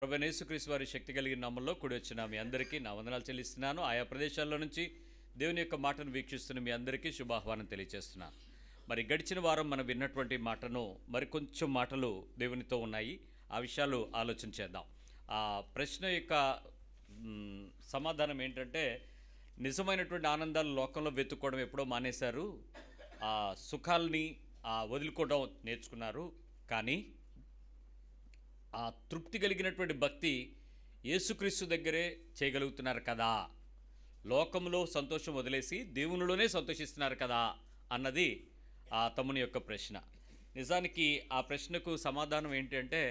ప్రభువైన యేసుక్రీస్తు వారి శక్తి కలిగిన నామములో కూడి వచ్చిన మీ అందరికీ నా వందనాలు చెల్లిస్తున్నాను. ఆయా ప్రదేశాల్లో నుంచి దేవుని యొక్క మాటను వీక్షిస్తున్న మీ అందరికీ శుభాహ్వానం తెలియజేస్తున్నాను. మరి గడిచిన వారం మనం విన్నటువంటి మాటను మరి కొంచెం మాటలు దేవునితో ఉన్నాయి. ఆ విషయాలు ఆలోచన చేద్దాం. ఆ ప్రశ్న యొక్క సమాధానం ఏంటంటే, నిజమైనటువంటి ఆనందాలు లోకంలో వెతుక్కోవడం ఎప్పుడో మానేశారు. ఆ సుఖాలని వదులుకోవడం నేర్చుకున్నారు. కానీ ఆ తృప్తి కలిగినటువంటి భక్తి యేసుక్రీస్తు దగ్గరే చేయగలుగుతున్నారు కదా, లోకంలో సంతోషం వదిలేసి దేవునిలోనే సంతోషిస్తున్నారు కదా అన్నది ఆ తమ్ముని యొక్క ప్రశ్న. నిజానికి ఆ ప్రశ్నకు సమాధానం ఏంటంటే,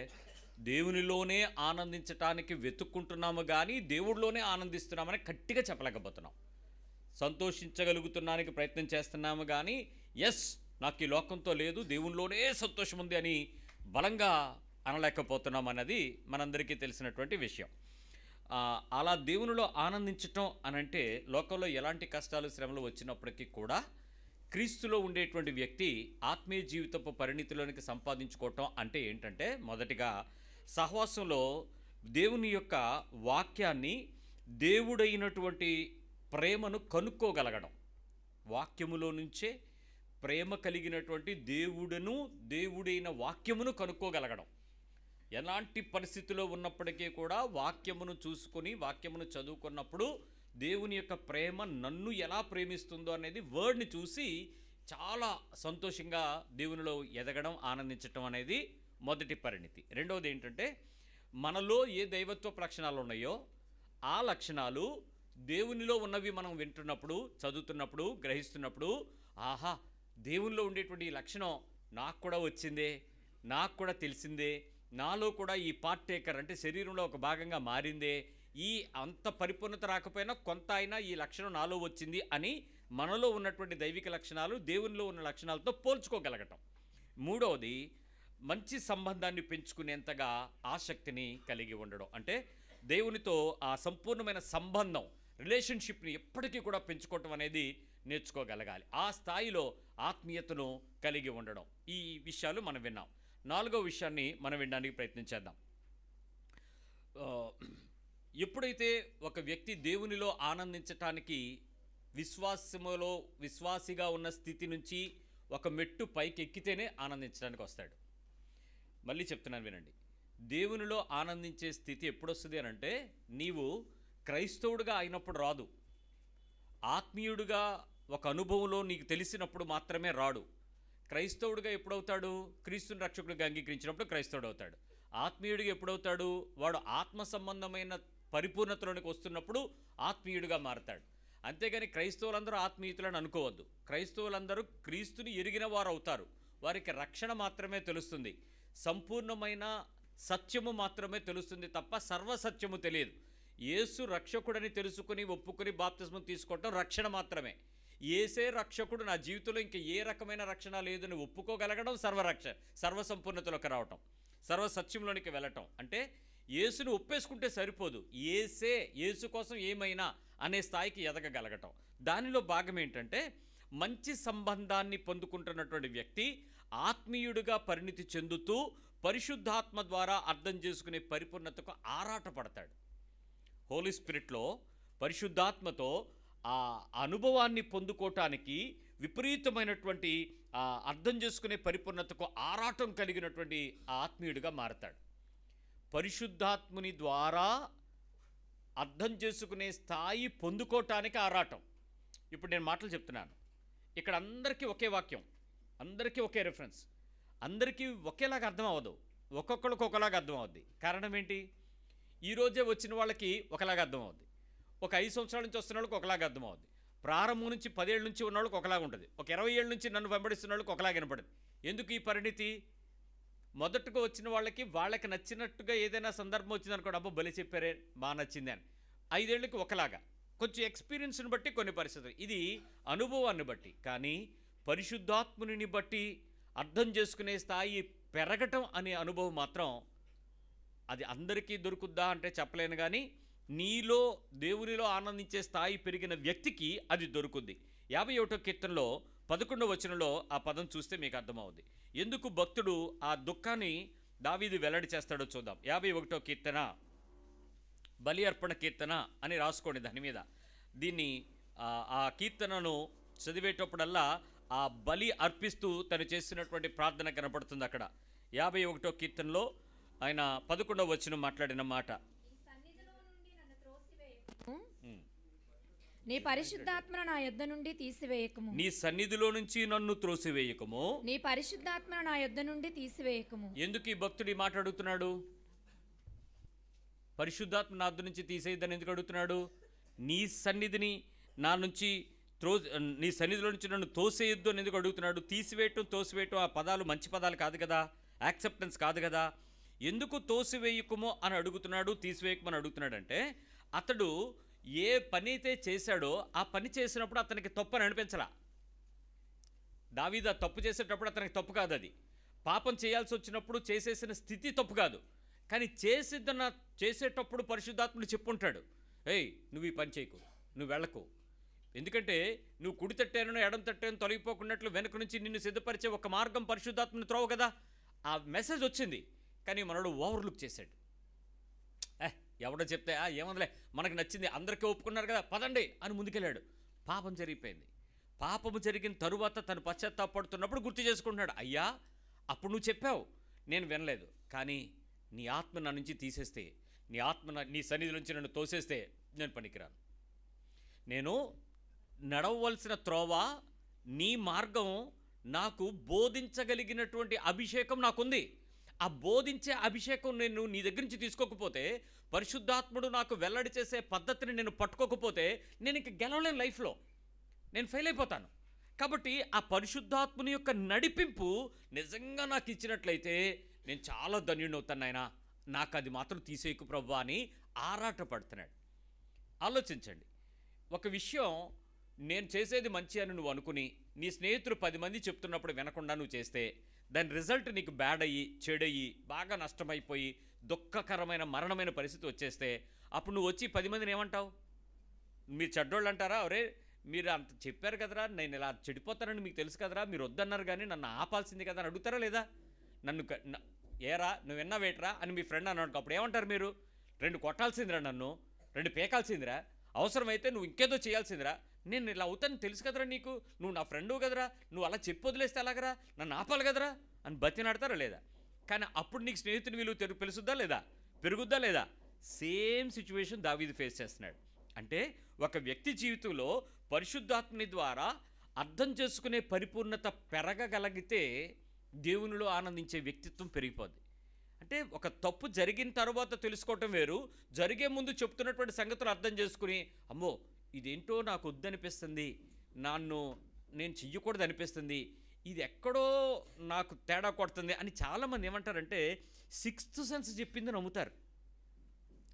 దేవునిలోనే ఆనందించటానికి వెతుక్కుంటున్నాము కానీ దేవుడిలోనే ఆనందిస్తున్నామని గట్టిగా చెప్పలేకపోతున్నాం. సంతోషించగలుగుతున్నానికి ప్రయత్నం చేస్తున్నాము కానీ ఎస్ నాకు ఈ లోకంతో లేదు, దేవునిలోనే సంతోషం ఉంది అని బలంగా అనలేకపోతున్నాం అన్నది మనందరికీ తెలిసినటువంటి విషయం. అలా దేవునిలో ఆనందించటం అనంటే లోకంలో ఎలాంటి కష్టాలు శ్రమలు వచ్చినప్పటికీ కూడా క్రీస్తులో ఉండేటువంటి వ్యక్తి ఆత్మీయ జీవితపు పరిణితిలోనికి సంపాదించుకోవటం అంటే ఏంటంటే, మొదటిగా సహవాసంలో దేవుని యొక్క వాక్యాన్ని, దేవుడైనటువంటి ప్రేమను కనుక్కోగలగడం. వాక్యములో నుంచే ప్రేమ కలిగినటువంటి దేవుడైన వాక్యమును కనుక్కోగలగడం. ఎలాంటి పరిస్థితిలో ఉన్నప్పటికీ కూడా వాక్యమును చూసుకొని వాక్యమును చదువుకున్నప్పుడు దేవుని యొక్క ప్రేమ నన్ను ఎలా ప్రేమిస్తుందో అనేది వర్డ్ని చూసి చాలా సంతోషంగా దేవునిలో ఎదగడం, ఆనందించటం అనేది మొదటి పరిణితి. రెండవది ఏంటంటే, మనలో ఏ దైవత్వ లక్షణాలు ఉన్నాయో ఆ లక్షణాలు దేవునిలో ఉన్నవి మనం వింటున్నప్పుడు, చదువుతున్నప్పుడు, గ్రహిస్తున్నప్పుడు, ఆహా దేవునిలో ఉండేటువంటి ఈ లక్షణం నాకు కూడా వచ్చిందే, నాకు కూడా తెలిసిందే, నాలో కూడా ఈ పార్ట్ టేకర్ అంటే శరీరంలో ఒక భాగంగా మారిందే, ఈ అంత పరిపూర్ణత రాకపోయినా కొంత అయినా ఈ లక్షణం నాలో వచ్చింది అని మనలో ఉన్నటువంటి దైవిక లక్షణాలు దేవునిలో ఉన్న లక్షణాలతో పోల్చుకోగలగటం. మూడవది, మంచి సంబంధాన్ని పెంచుకునేంతగా ఆసక్తిని కలిగి ఉండడం. అంటే దేవునితో ఆ సంపూర్ణమైన సంబంధం, రిలేషన్షిప్ని ఎప్పటికీ కూడా పెంచుకోవటం అనేది నేర్చుకోగలగాలి. ఆ స్థాయిలో ఆత్మీయతను కలిగి ఉండడం. ఈ విషయాలు మనం విన్నాం. నాలుగో విషయాన్ని మనం వినడానికి ప్రయత్నించేద్దాం. ఎప్పుడైతే ఒక వ్యక్తి దేవునిలో ఆనందించటానికి విశ్వాసిగా ఉన్న స్థితి నుంచి ఒక మెట్టు పైకి ఎక్కితేనే ఆనందించడానికి వస్తాడు. మళ్ళీ చెప్తున్నాను వినండి. దేవునిలో ఆనందించే స్థితి ఎప్పుడొస్తుంది అని అంటే, నీవు క్రైస్తవుడిగా అయినప్పుడు రాదు. ఆత్మీయుడిగా ఒక అనుభవంలో నీకు తెలిసినప్పుడు మాత్రమే రాడు. క్రైస్తవుడిగా ఎప్పుడవుతాడు? క్రీస్తుని రక్షకుడిగా అంగీకరించినప్పుడు క్రైస్తవుడు అవుతాడు. ఆత్మీయుడిగా ఎప్పుడవుతాడు? వాడు ఆత్మ సంబంధమైన పరిపూర్ణతలోనికి వస్తున్నప్పుడు ఆత్మీయుడిగా మారతాడు. అంతేగాని క్రైస్తవులందరూ ఆత్మీయుతులను అనుకోవద్దు. క్రైస్తవులందరూ క్రీస్తుని ఎరిగిన వారు అవుతారు. వారికి రక్షణ మాత్రమే తెలుస్తుంది, సంపూర్ణమైన సత్యము మాత్రమే తెలుస్తుంది తప్ప సర్వసత్యము తెలియదు. యేసు రక్షకుడని తెలుసుకుని ఒప్పుకొని బాప్తిస్మం తీసుకోవటం రక్షణ మాత్రమే. యేసే రక్షకుడు, నా జీవితంలో ఇంకా ఏ రకమైన రక్షణ లేదని ఒప్పుకోగలగడం సర్వసంపూర్ణతలోకి రావటం, సర్వసత్యంలోనికి వెళ్ళటం. అంటే యేసును ఒప్పేసుకుంటే సరిపోదు, యేసు కోసం ఏమైనా అనే స్థాయికి ఎదగగలగటం. దానిలో భాగం ఏంటంటే, మంచి సంబంధాన్ని పొందుకుంటున్నటువంటి వ్యక్తి ఆత్మీయుడిగా పరిణితి చెందుతూ పరిశుద్ధాత్మ ద్వారా అర్థం చేసుకునే పరిపూర్ణతకు ఆరాటపడతాడు. హోలీ స్పిరిట్లో పరిశుద్ధాత్మతో ఆ అనుభవాన్ని పొందుకోవటానికి విపరీతమైనటువంటి అర్థం చేసుకునే పరిపూర్ణతకు ఆరాటం కలిగినటువంటి ఆత్మీయుడిగా మారతాడు. పరిశుద్ధాత్ముని ద్వారా అర్థం చేసుకునే స్థాయి పొందుకోవటానికి ఆరాటం. ఇప్పుడు నేను మాటలు చెప్తున్నాను, ఇక్కడ అందరికీ ఒకే వాక్యం, అందరికీ ఒకే రెఫరెన్స్, అందరికీ ఒకేలాగా అర్థం అవ్వదు, ఒక్కొక్కరికి ఒకలాగా అర్థం అవుద్ది. కారణం ఏంటి? ఈరోజే వచ్చిన వాళ్ళకి ఒకలాగా అర్థం అవుద్ది, ఒక 5 సంవత్సరాల నుంచి వస్తున్న వాళ్ళకి ఒకలాగా అర్థం అవుద్ది, ప్రారంభం నుంచి 10 ఏళ్ళ నుంచి ఉన్న వాళ్ళకి ఒకలాగా ఉంటుంది, ఒక 20 ఏళ్ళ నుంచి నన్ను వెంబడిస్తున్న వాళ్ళకి ఒకలాగా వినపడుతుంది. ఎందుకు ఈ పరిణితి? మొదటగా వచ్చిన వాళ్ళకి నచ్చినట్టుగా ఏదైనా సందర్భం వచ్చిందనుకోండి, అబ్బో బలి చెప్పారే, బాగా నచ్చింది అని. 5 ఏళ్ళకి ఒకలాగా, కొంచెం ఎక్స్పీరియన్స్ని బట్టి కొన్ని పరిస్థితులు, ఇది అనుభవాన్ని బట్టి. కానీ పరిశుద్ధాత్ముని బట్టి అర్థం చేసుకునే స్థాయి పెరగటం అనే అనుభవం మాత్రం అది అందరికీ దొరుకుద్దా అంటే చెప్పలేను. కానీ నీలో దేవునిలో ఆనందించే స్థాయి పెరిగిన వ్యక్తికి అది దొరుకుద్ది. 51వ కీర్తనలో 11వ వచనంలో ఆ పదం చూస్తే మీకు అర్థమవుద్ది. ఎందుకు భక్తుడు ఆ దుఃఖాన్ని దావీదు వెల్లడి చేస్తాడో చూద్దాం. 51వ కీర్తన బలి అర్పణ కీర్తన అని రాసుకోండి దాని మీద. దీన్ని ఆ కీర్తనను చదివేటప్పుడల్లా ఆ బలి అర్పిస్తూ తను చేసినటువంటి ప్రార్థన కనపడుతుంది అక్కడ. 51వ కీర్తనలో ఆయన 11వ వచనం మాట్లాడిన మాట, నీ పరిశుద్ధాత్మను నా యొద్ద నుండి తీసివేయకము. నీ సన్నిధిలో నుంచి నన్ను త్రోసివేయకము. నీ పరిశుద్ధాత్మను నా యొద్ద నుండి తీసివేయకము. ఎందుకు ఈ భక్తుడు ఈ మాట అడుగుతున్నాడు? పరిశుద్ధాత్మ నా యొద్ద నుంచి తీసేయద్దని ఎందుకు అడుగుతున్నాడు? నీ సన్నిధిని నా నుంచి నీ సన్నిధిలో నుంచి నన్ను తోసేయొద్దు అని ఎందుకు అడుగుతున్నాడు? తీసివేయటం తోసివేయటం ఆ పదాలు మంచి పదాలు కాదు కదా, యాక్సెప్టెన్స్ కాదు కదా. ఎందుకు తోసివేయకమో అని అడుగుతున్నాడు, తీసివేయకమని అడుగుతున్నాడు అంటే, అతడు ఏ పని అయితే చేశాడో ఆ పని చేసినప్పుడు అతనికి తప్పు అని అనిపించలా. దావీదు తప్పు చేసేటప్పుడు అతనికి తప్పు కాదు, అది పాపం చేయాల్సి వచ్చినప్పుడు చేసేసిన స్థితి తప్పు కాదు. కానీ చేసేటప్పుడు పరిశుద్ధాత్ముడు చెప్పుంటాడు, ఏయ్ నువ్వు ఈ పని చేయకు, నువ్వు వెళ్ళకు, ఎందుకంటే నువ్వు కుడి తట్టాను ఎడం తట్టాను తొలగిపోకున్నట్లు వెనక నుంచి నిన్ను సిద్ధపరిచే ఒక మార్గం పరిశుద్ధాత్మని త్రోవ కదా. ఆ మెసేజ్ వచ్చింది, కానీ మనడు ఓవర్లుక్ చేశాడు. ఎవడో చెప్తే ఏముందిలే మనకు నచ్చింది, అందరికీ ఒప్పుకున్నారు కదా పదండి అని ముందుకెళ్ళాడు. పాపం జరిగిపోయింది. పాపము జరిగిన తరువాత తను పశ్చాత్తాపడుతున్నప్పుడు గుర్తు చేసుకుంటున్నాడు, అయ్యా అప్పుడు నువ్వు చెప్పావు నేను వినలేదు, కానీ నీ ఆత్మ నా నుంచి తీసేస్తే, నీ ఆత్మ నీ సన్నిధి నుంచి నన్ను తోసేస్తే నేను పనికిరాను. నేను నడవలసిన త్రోవ నీ మార్గం నాకు బోధించగలిగినటువంటి అభిషేకం నాకుంది. ఆ బోధించే అభిషేకం నేను నీ దగ్గర నుంచి తీసుకోకపోతే, పరిశుద్ధాత్ముడు నాకు వెల్లడి చేసే పద్ధతిని నేను పట్టుకోకపోతే నేను ఇంక గెలవలేను, లైఫ్లో నేను ఫెయిల్ అయిపోతాను. కాబట్టి ఆ పరిశుద్ధాత్ముని యొక్క నడిపింపు నిజంగా నాకు ఇచ్చినట్లయితే నేను చాలా ధన్యుడవుతాను నాయనా, నాకు అది మాత్రం తీసేయకు ప్రభువా అని ఆరాటపడుతున్నాడు. ఆలోచించండి, ఒక విషయం నేను చేసేది మంచి అని నువ్వు అనుకుని నీ స్నేహితులు 10 మంది చెప్తున్నప్పుడు వినకుండా నువ్వు చేస్తే దాని రిజల్ట్ నీకు బ్యాడ్ అయ్యి చెడయ్యి బాగా నష్టమైపోయి దుఃఖకరమైన మరణమైన పరిస్థితి వచ్చేస్తే అప్పుడు నువ్వు వచ్చి 10 మందిని ఏమంటావు? మీరు చెడ్డోళ్ళు అంటారా? ఒరే మీరు అంత చెప్పారు కదరా, నేను ఇలా చెడిపోతానని మీకు తెలుసు కదరా, మీరు వద్దన్నారు కానీ నన్ను ఆపాల్సింది కదా అని అడుగుతారా లేదా? నన్ను ఏరా నువ్వు విన్నావేట్రా అని మీ ఫ్రెండ్ అన్నాడు, అప్పుడు ఏమంటారు మీరు? 2 కొట్టాల్సిందిరా, నన్ను 2 పేకాల్సిందిరా, అవసరమైతే నువ్వు ఇంకేదో చేయాల్సిందిరా, నేను ఇలా అవుతాను తెలుసు కదరా నీకు, నువ్వు నా ఫ్రెండు కదరా, నువ్వు అలా చెప్పి వదిలేస్తే అలాగరా, నన్ను ఆపాలి కదరా అని బతినాడతారా లేదా? కానీ అప్పుడు నీకు స్నేహితుని విలువ తెలుసుద్దా లేదా, పెరుగుద్దా లేదా? సేమ్ సిచ్యువేషన్ దావీదు ఫేస్ చేస్తున్నాడు. అంటే ఒక వ్యక్తి జీవితంలో పరిశుద్ధాత్మని ద్వారా అర్థం చేసుకునే పరిపూర్ణత పెరగగలిగితే దేవునిలో ఆనందించే వ్యక్తిత్వం పెరిగిపోద్ది. అంటే ఒక తప్పు జరిగిన తర్వాత తెలుసుకోవటం వేరు, జరిగే ముందు చెప్తున్నటువంటి సంగతులు అర్థం చేసుకుని అమ్మో ఇదేంటో నాకు వద్దనిపిస్తుంది, నేను చెయ్యకూడదు అనిపిస్తుంది, ఇది ఎక్కడో నాకు తేడా కొడుతుంది అని చాలామంది ఏమంటారంటే 6th సెన్స్ చెప్పింది నమ్ముతారు.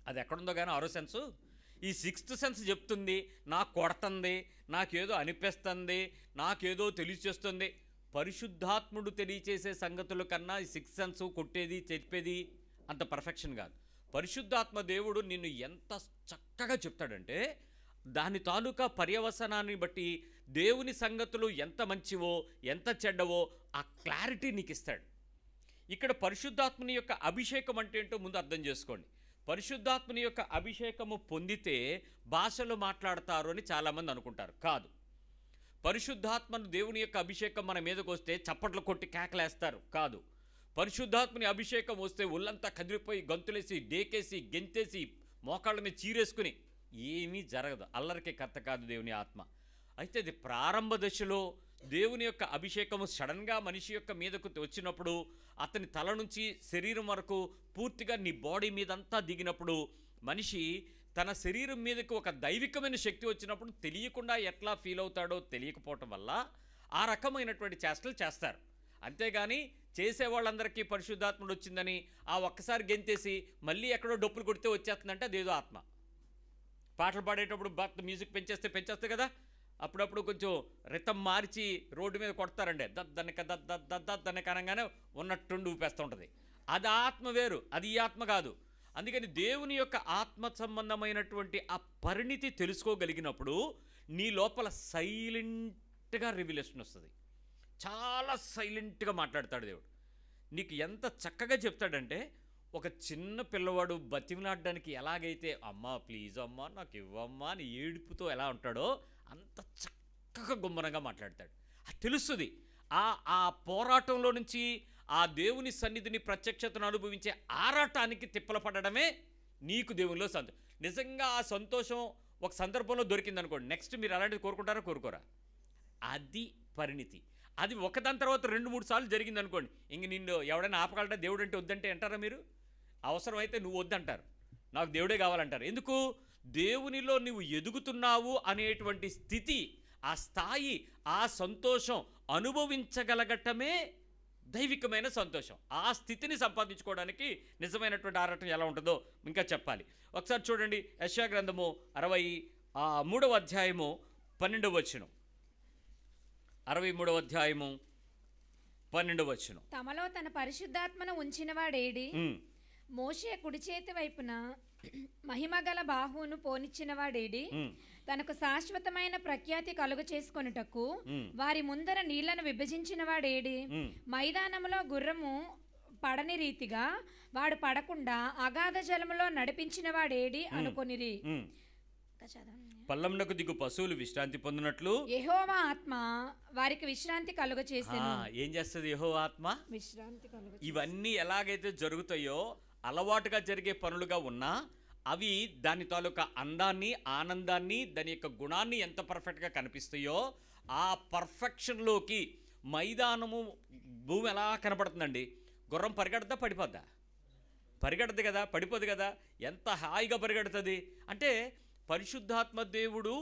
అది ఎక్కడుందో కానీ 6వ సెన్సు, ఈ 6th సెన్స్ చెప్తుంది, నాకు కొడుతుంది, నాకేదో అనిపిస్తుంది, నాకేదో తెలియచేస్తుంది. పరిశుద్ధాత్ముడు తెలియచేసే సంగతుల కన్నా ఈ 6th సెన్స్ కొట్టేది చెప్పేది అంత పర్ఫెక్షన్ కాదు. పరిశుద్ధాత్మ దేవుడు నిన్ను ఎంత చక్కగా చెప్తాడంటే దాని తాలూకా పర్యవసనాన్ని బట్టి దేవుని సంగతులు ఎంత మంచివో ఎంత చెడ్డవో ఆ క్లారిటీ నీకు ఇస్తాడు. ఇక్కడ పరిశుద్ధాత్మని యొక్క అభిషేకం అంటే ఏంటో ముందు అర్థం చేసుకోండి. పరిశుద్ధాత్మని యొక్క అభిషేకము పొందితే భాషలు మాట్లాడతారు అని చాలామంది అనుకుంటారు. కాదు. పరిశుద్ధాత్మను దేవుని యొక్క అభిషేకం మన మీదకి వస్తే చప్పట్లు కొట్టి కేకలేస్తారు. కాదు. పరిశుద్ధాత్మని అభిషేకం వస్తే ఒళ్ళంతా కదిలిపోయి గంతులేసి డేకేసి గెంతేసి మోకాళ్ళ మీద చీరేసుకుని ఏమీ జరగదు. అల్లరికి కర్త కాదు దేవుని ఆత్మ. అయితే అది ప్రారంభ దశలో దేవుని యొక్క అభిషేకము సడన్గా మనిషి యొక్క మీదకు వచ్చినప్పుడు అతని తల నుంచి శరీరం వరకు పూర్తిగా నీ బాడీ మీదంతా దిగినప్పుడు మనిషి తన శరీరం మీదకు ఒక దైవికమైన శక్తి వచ్చినప్పుడు తెలియకుండా ఎట్లా ఫీల్ అవుతాడో తెలియకపోవటం వల్ల ఆ రకమైనటువంటి చేష్టలు చేస్తారు. అంతేగాని చేసేవాళ్ళందరికీ పరిశుద్ధాత్ముడు వచ్చిందని ఆ ఒక్కసారి గెంతేసి మళ్ళీ ఎక్కడో డొప్పులు కొడితే వచ్చేస్తుందంటే అదేదో ఆత్మ. పాటలు పాడేటప్పుడు మ్యూజిక్ పెంచేస్తే కదా, అప్పుడప్పుడు కొంచెం రితం మార్చి రోడ్డు మీద కొడతారండి, దద్దనక అనగానే ఉన్నట్టుండి ఊపేస్తూ ఉంటుంది. అది ఆత్మ వేరు, అది ఈ ఆత్మ కాదు. అందుకని దేవుని యొక్క ఆత్మ సంబంధమైనటువంటి ఆ పరిణితి తెలుసుకోగలిగినప్పుడు నీ లోపల సైలెంట్గా రివిలేషన్ వస్తుంది. చాలా సైలెంట్గా మాట్లాడతాడు దేవుడు. నీకు ఎంత చక్కగా చెప్తాడంటే, ఒక చిన్న పిల్లవాడు బతిమలాడడానికి ఎలాగైతే అమ్మా ప్లీజ్ అమ్మా నాకు ఇవ్వమ్మా అని ఏడుపుతో ఎలా ఉంటాడో అంత చక్కగా గుమ్మరంగా మాట్లాడతాడు. అది తెలుస్తుంది. ఆ పోరాటంలో నుంచి ఆ దేవుని సన్నిధిని ప్రత్యక్షతను అనుభవించే ఆరాటానికి తిప్పల పడడమే నీకు దేవునిలో సంతోషం. నిజంగా ఆ సంతోషం ఒక సందర్భంలో దొరికిందనుకోండి, నెక్స్ట్ మీరు అలాంటిది కోరుకుంటారా కోరుకోరా? అది పరిణితి. అది ఒకదాని తర్వాత 2-3 సార్లు జరిగిందనుకోండి, ఇంక నిన్ను ఎవడైనా ఆపగలరా? దేవుడు అంటే వద్దంటే అంటారా మీరు? అవసరమైతే నువ్వు వద్దంటారు, నాకు దేవుడే కావాలంటారు. ఎందుకు? దేవునిలో నువ్వు ఎదుగుతున్నావు అనేటువంటి స్థితి, ఆ స్థాయి, ఆ సంతోషం అనుభవించగలగటమే దైవికమైన సంతోషం. ఆ స్థితిని సంపాదించుకోవడానికి నిజమైనటువంటి ఆరాటం ఎలా ఉంటుందో ఇంకా చెప్పాలి. ఒకసారి చూడండి, యెషయా గ్రంథము 63వ అధ్యాయము 12వ వచనం. 63వ అధ్యాయము 12వ వచనం. తమలో తన పరిశుద్ధాత్మను ఉంచినవాడేడి? మోషే కుడి చేతి వైపున మహిమగల బాహువును పోనిచ్చినవాడేడి? తనకు శాశ్వతమైన ప్రఖ్యాతి కలుగు చేసుకొనుటకు వారి ముందర నీళ్లను విభజించిన వాడేడి? మైదానములో గుర్రము పడని రీతిగా వాడు పడకుండా అగాధ జలములో నడిపించిన వాడేడి అనుకొనిరి. పల్లమునకు దిగు పశువులు విశ్రాంతి పొందినట్లు యెహోవా ఆత్మ వారికి విశ్రాంతి కలుగ చేసెను. ఏం చేస్తుంది యెహోవా ఆత్మ? విశ్రాంతి కలుగ. ఇవన్నీ ఎలాగైతే జరుగుతాయో అలవాటుగా జరిగే పనులుగా ఉన్నా అవి దాని తాలూకా అందాన్ని, ఆనందాన్ని, దాని యొక్క గుణాన్ని ఎంత పర్ఫెక్ట్గా కనిపిస్తాయో ఆ పర్ఫెక్షన్లోకి మైదానము, భూమి ఎలా కనపడుతుందండి? గుర్రం పరిగెడతా పడిపోద్దా? పరిగెడదు కదా, పడిపోదు కదా. ఎంత హాయిగా పరిగెడుతుంది అంటే పరిశుద్ధాత్మ దేవుడు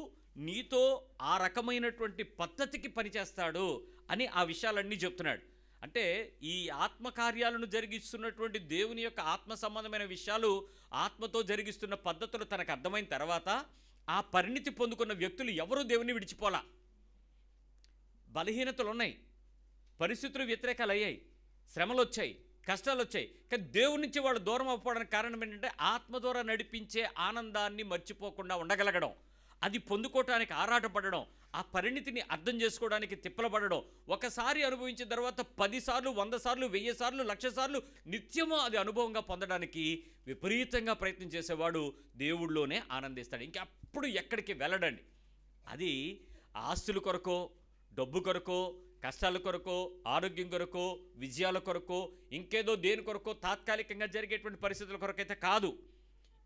నీతో ఆ రకమైనటువంటి పద్ధతికి పనిచేస్తాడు అని ఆ విషయాలన్నీ చెప్తున్నాడు. అంటే ఈ ఆత్మకార్యాలను జరిగిస్తున్నటువంటి దేవుని యొక్క ఆత్మ సంబంధమైన విషయాలు, ఆత్మతో జరిగిస్తున్న పద్ధతులు తనకు అర్థమైన తర్వాత ఆ పరిణితి పొందుకున్న వ్యక్తులు ఎవరూ దేవుని విడిచిపోలా. బలహీనతలు ఉన్నాయి, పరిస్థితులు వ్యతిరేకాలు అయ్యాయి, శ్రమలు వచ్చాయి, కష్టాలు వచ్చాయి. కానీ దేవుడి నుంచి వాళ్ళు దూరం అవ్వడానికి కారణం ఏంటంటే ఆత్మ ద్వారా నడిపించే ఆనందాన్ని మర్చిపోకుండా ఉండగలగడం, అది పొందుకోవటానికి ఆరాటపడడం, ఆ పరిణితిని అర్థం చేసుకోవడానికి తిప్పలపడడం. ఒకసారి అనుభవించిన తర్వాత 10 సార్లు, 100 సార్లు, 1000 సార్లు, 1,00,000 సార్లు నిత్యము అది అనుభవంగా పొందడానికి విపరీతంగా ప్రయత్నం చేసేవాడు దేవుడిలోనే ఆనందిస్తాడు. ఇంకెప్పుడు ఎక్కడికి వెళ్ళడండి. అది ఆస్తుల కొరకో, డబ్బు కొరకో, కష్టాల కొరకో, ఆరోగ్యం కొరకో, విజయాల కొరకో, ఇంకేదో దేని కొరకో తాత్కాలికంగా జరిగేటువంటి పరిస్థితుల కొరకైతే కాదు.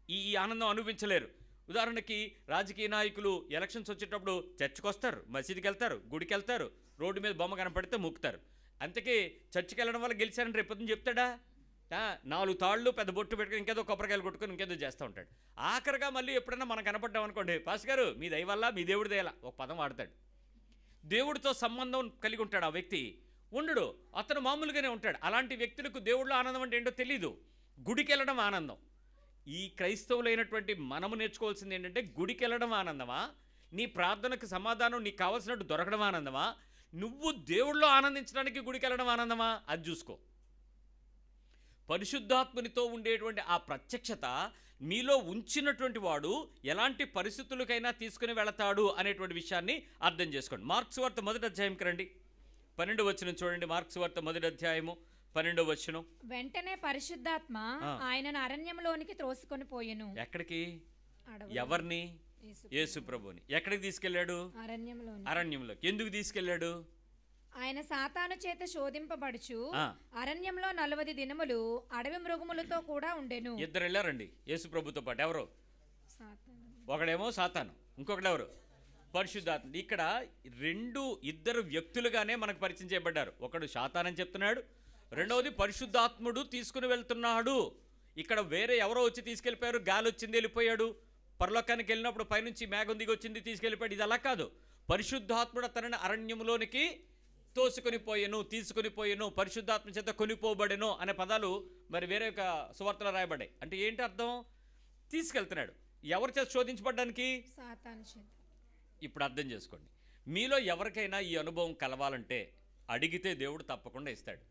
ఈ ఆనందం అనుభవించలేరు. ఉదాహరణకి రాజకీయ నాయకులు ఎలక్షన్స్ వచ్చేటప్పుడు చర్చికి వస్తారు, మసీదుకి వెళ్తారు, గుడికి వెళ్తారు, రోడ్డు మీద బొమ్మ కనపడితే మొక్కుతారు. అంతకీ చర్చికి వెళ్ళడం వల్ల గెలిచారని రేపొద్దున చెప్తాడా? 4 తాళ్ళు పెద్ద బొట్టు పెట్టుకుని ఇంకేదో కొబ్బరికాయలు కొట్టుకొని ఇంకేదో చేస్తూ ఉంటాడు. ఆఖరిగా మళ్ళీ ఎప్పుడైనా మనం కనపడ్డాం అనుకోండి, పాస్ గారు మీ దయ వల్ల, మీ దేవుడి దయలా ఒక పదం వాడతాడు. దేవుడితో సంబంధం కలిగి ఉంటాడు ఆ వ్యక్తి, ఉండడు, అతను మామూలుగానే ఉంటాడు. అలాంటి వ్యక్తులకు దేవుడిలో ఆనందం అంటే ఏంటో తెలీదు. గుడికి వెళ్ళడం ఆనందం. ఈ క్రైస్తవులైనటువంటి మనము నేర్చుకోవాల్సింది ఏంటంటే, గుడికి వెళ్ళడం ఆనందమా, నీ ప్రార్థనకు సమాధానం నీకు కావాల్సినట్టు దొరకడం ఆనందమా, నువ్వు దేవుళ్ళో ఆనందించడానికి గుడికి వెళ్ళడం ఆనందమా? అది చూసుకో. పరిశుద్ధాత్మనితో ఉండేటువంటి ఆ ప్రత్యక్షత మీలో ఉంచినటువంటి వాడు ఎలాంటి పరిస్థితులకైనా తీసుకుని వెళతాడు అనేటువంటి విషయాన్ని అర్థం చేసుకోండి. మార్క్స్ వార్త 1వ అధ్యాయంకి రండి, 12వ వచనం చూడండి. మార్క్స్ వార్త 1వ అధ్యాయము 12వ వచనం. వెంటనే పరిశుద్ధాత్మ ఆయనను అరణ్యంలోనికి త్రోసుకొని పోయెను. ఎక్కడికి? ఎవరిని? యేసు ప్రభుని. ఎక్కడికి తీసుకెళ్ళాడు? అరణ్యంలోకి. ఎందుకు తీసుకెళ్ళాడు? ఆయన సాతాను చేత శోధింపబడుచు అరణ్యంలో 40 దినములు అడవి మృగములతో కూడా ఉండెను. ఇద్దరు వెళ్ళారండి యేసు ప్రభుతో పాటు. ఎవరు? ఒకడేమో సాతాను, ఇంకొకడు ఎవరు? పరిశుద్ధాత్మ. ఇక్కడ ఇద్దరు వ్యక్తులుగానే మనకు పరిచయం చేయబడ్డారు. ఒకడు సాతానని చెప్తున్నాడు, రెండవది పరిశుద్ధాత్ముడు తీసుకుని వెళ్తున్నాడు. ఇక్కడ వేరే ఎవరో వచ్చి తీసుకెళ్ళిపోయారు, గాలి వచ్చింది వెళ్ళిపోయాడు, పరలోకానికి వెళ్ళినప్పుడు పైనుంచి మేఘం దిగి వచ్చింది తీసుకెళ్ళిపోయాడు. ఇది అలా కాదు. పరిశుద్ధాత్ముడు అతనిని అరణ్యంలోనికి తోసుకొని పోయెను, తీసుకొని పోయెను, పరిశుద్ధాత్మ చేత కొనిపోబడెను అనే పదాలు మరి వేరే ఒక సువార్తలో రాయబడ్డాయి. అంటే ఏంటి అర్థం? తీసుకెళ్తున్నాడు. ఎవరి చేత శోధించబడ్డానికి? సాతాను చేత. ఇప్పుడు అర్థం చేసుకోండి, మీలో ఎవరికైనా ఈ అనుభవం కలవాలంటే అడిగితే దేవుడు తప్పకుండా ఇస్తాడు.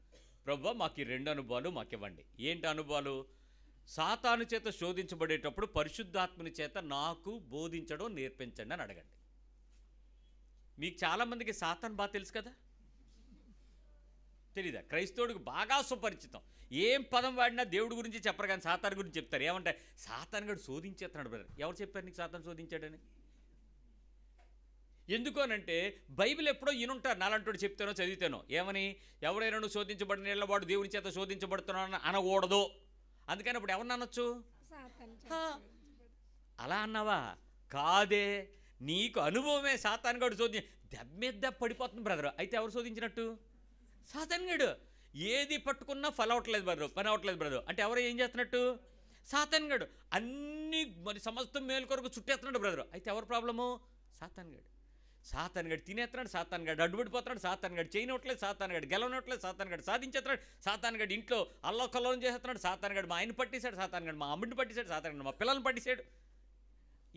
ప్రభువా మాకు ఈ 2 అనుభవాలు మాకు ఇవ్వండి. ఏంటి అనుభవాలు? సాతాను చేత శోధించబడేటప్పుడు పరిశుద్ధాత్మని చేత నాకు బోధించడం నేర్పించండి అని అడగండి. మీకు చాలామందికి సాతాను బాగా తెలుసు కదా. తెలీదా? క్రైస్తవుడికి బాగా సుపరిచితం. ఏం పదం వాడినా దేవుడి గురించి చెప్పరు, కానీ సాతాను గురించి చెప్తారు. ఏమంటే సాతాను గడు శోధించేస్తున్నాడు బ్రదర్. ఎవరు చెప్పారు నీకు సాతాను శోధించాడని? ఎందుకు అనంటే బైబిల్ ఎప్పుడో ఈయనుంటారు, నాలంటోడు చెప్తానో చదివితేనో ఏమని, ఎవడైనా నువ్వు శోధించబడిన వాడు దేవుని చేత శోధించబడుతున్నాను అనకూడదు. అందుకని అప్పుడు ఎవరిని అనొచ్చు? అలా అన్నావా? కాదే, నీకు అనుభవమే సాతాను గడు దెబ్బ పడిపోతుంది బ్రదర్. అయితే ఎవరు శోధించినట్టు? సాతాను గడు. ఏది పట్టుకున్నా పని అవ్వట్లేదు బ్రదర్ అంటే ఎవరు ఏం చేస్తున్నట్టు? సాతాను గడు. అన్ని మరి సమస్తం మేలు కొరకు చుట్టేస్తున్నాడు బ్రదర్. అయితే ఎవరు ప్రాబ్లము? సాతాను గడు. సాతాను గడు తినేస్తున్నాడు, సాతాను గడు అడ్డుపడిపోతున్నాడు, సాతాను గడు చేయనివ్వట్లేదు, సాతాను గడు గెలవనివ్వట్లేదు, సాతాను గడు సాధించేస్తున్నాడు, సాతాను గడు ఇంట్లో అల్లకల్లోలం చేస్తున్నాడు, సాతాను గడు మా ఆయన పట్టేశాడు, సాతాను గడు మా అమ్మిని పట్టేశాడు, సాతాను గడు మా పిల్లల్ని పట్టేశాడు.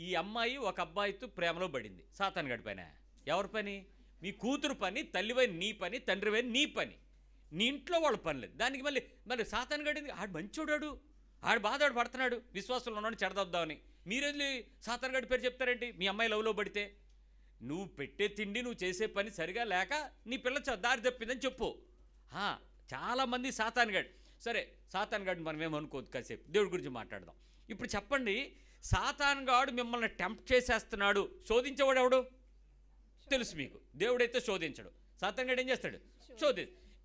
ఈ అమ్మాయి ఒక అబ్బాయితో ప్రేమలో పడింది. సాతాను గడి పని ఎవరి పని? మీ కూతురు పని, తల్లివైన నీ పని, తండ్రివైన నీ పని, నీ ఇంట్లో వాళ్ళ పని లేదు. దానికి మళ్ళీ సాతాను గడింది. ఆడు మంచోడాడు, ఆడు బాధాడు పడుతున్నాడు, విశ్వాసంలో ఉన్నాడు చెడదొద్దామని మీరు వెళ్ళి సాతాను గడి పేరు చెప్తారేంటి? మీ అమ్మాయి లవ్లో పడితే నువ్వు పెట్టే తిండి, నువ్వు చేసే పని సరిగా లేక నీ పిల్ల దారి తప్పిందని చెప్పు. చాలామంది సాతాను గడి. సరే, సాతాను గడిని మనం ఏమనుకోవద్దు, కాసేపు దేవుడి గురించి మాట్లాడదాం. ఇప్పుడు చెప్పండి, సాతాను గాడు మిమ్మల్ని టెంప్ట్ చేసేస్తున్నాడు, శోధించేవాడు ఎవడు? తెలుసు మీకు. దేవుడైతే శోధించడు. సాతాను గడు ఏం చేస్తాడు?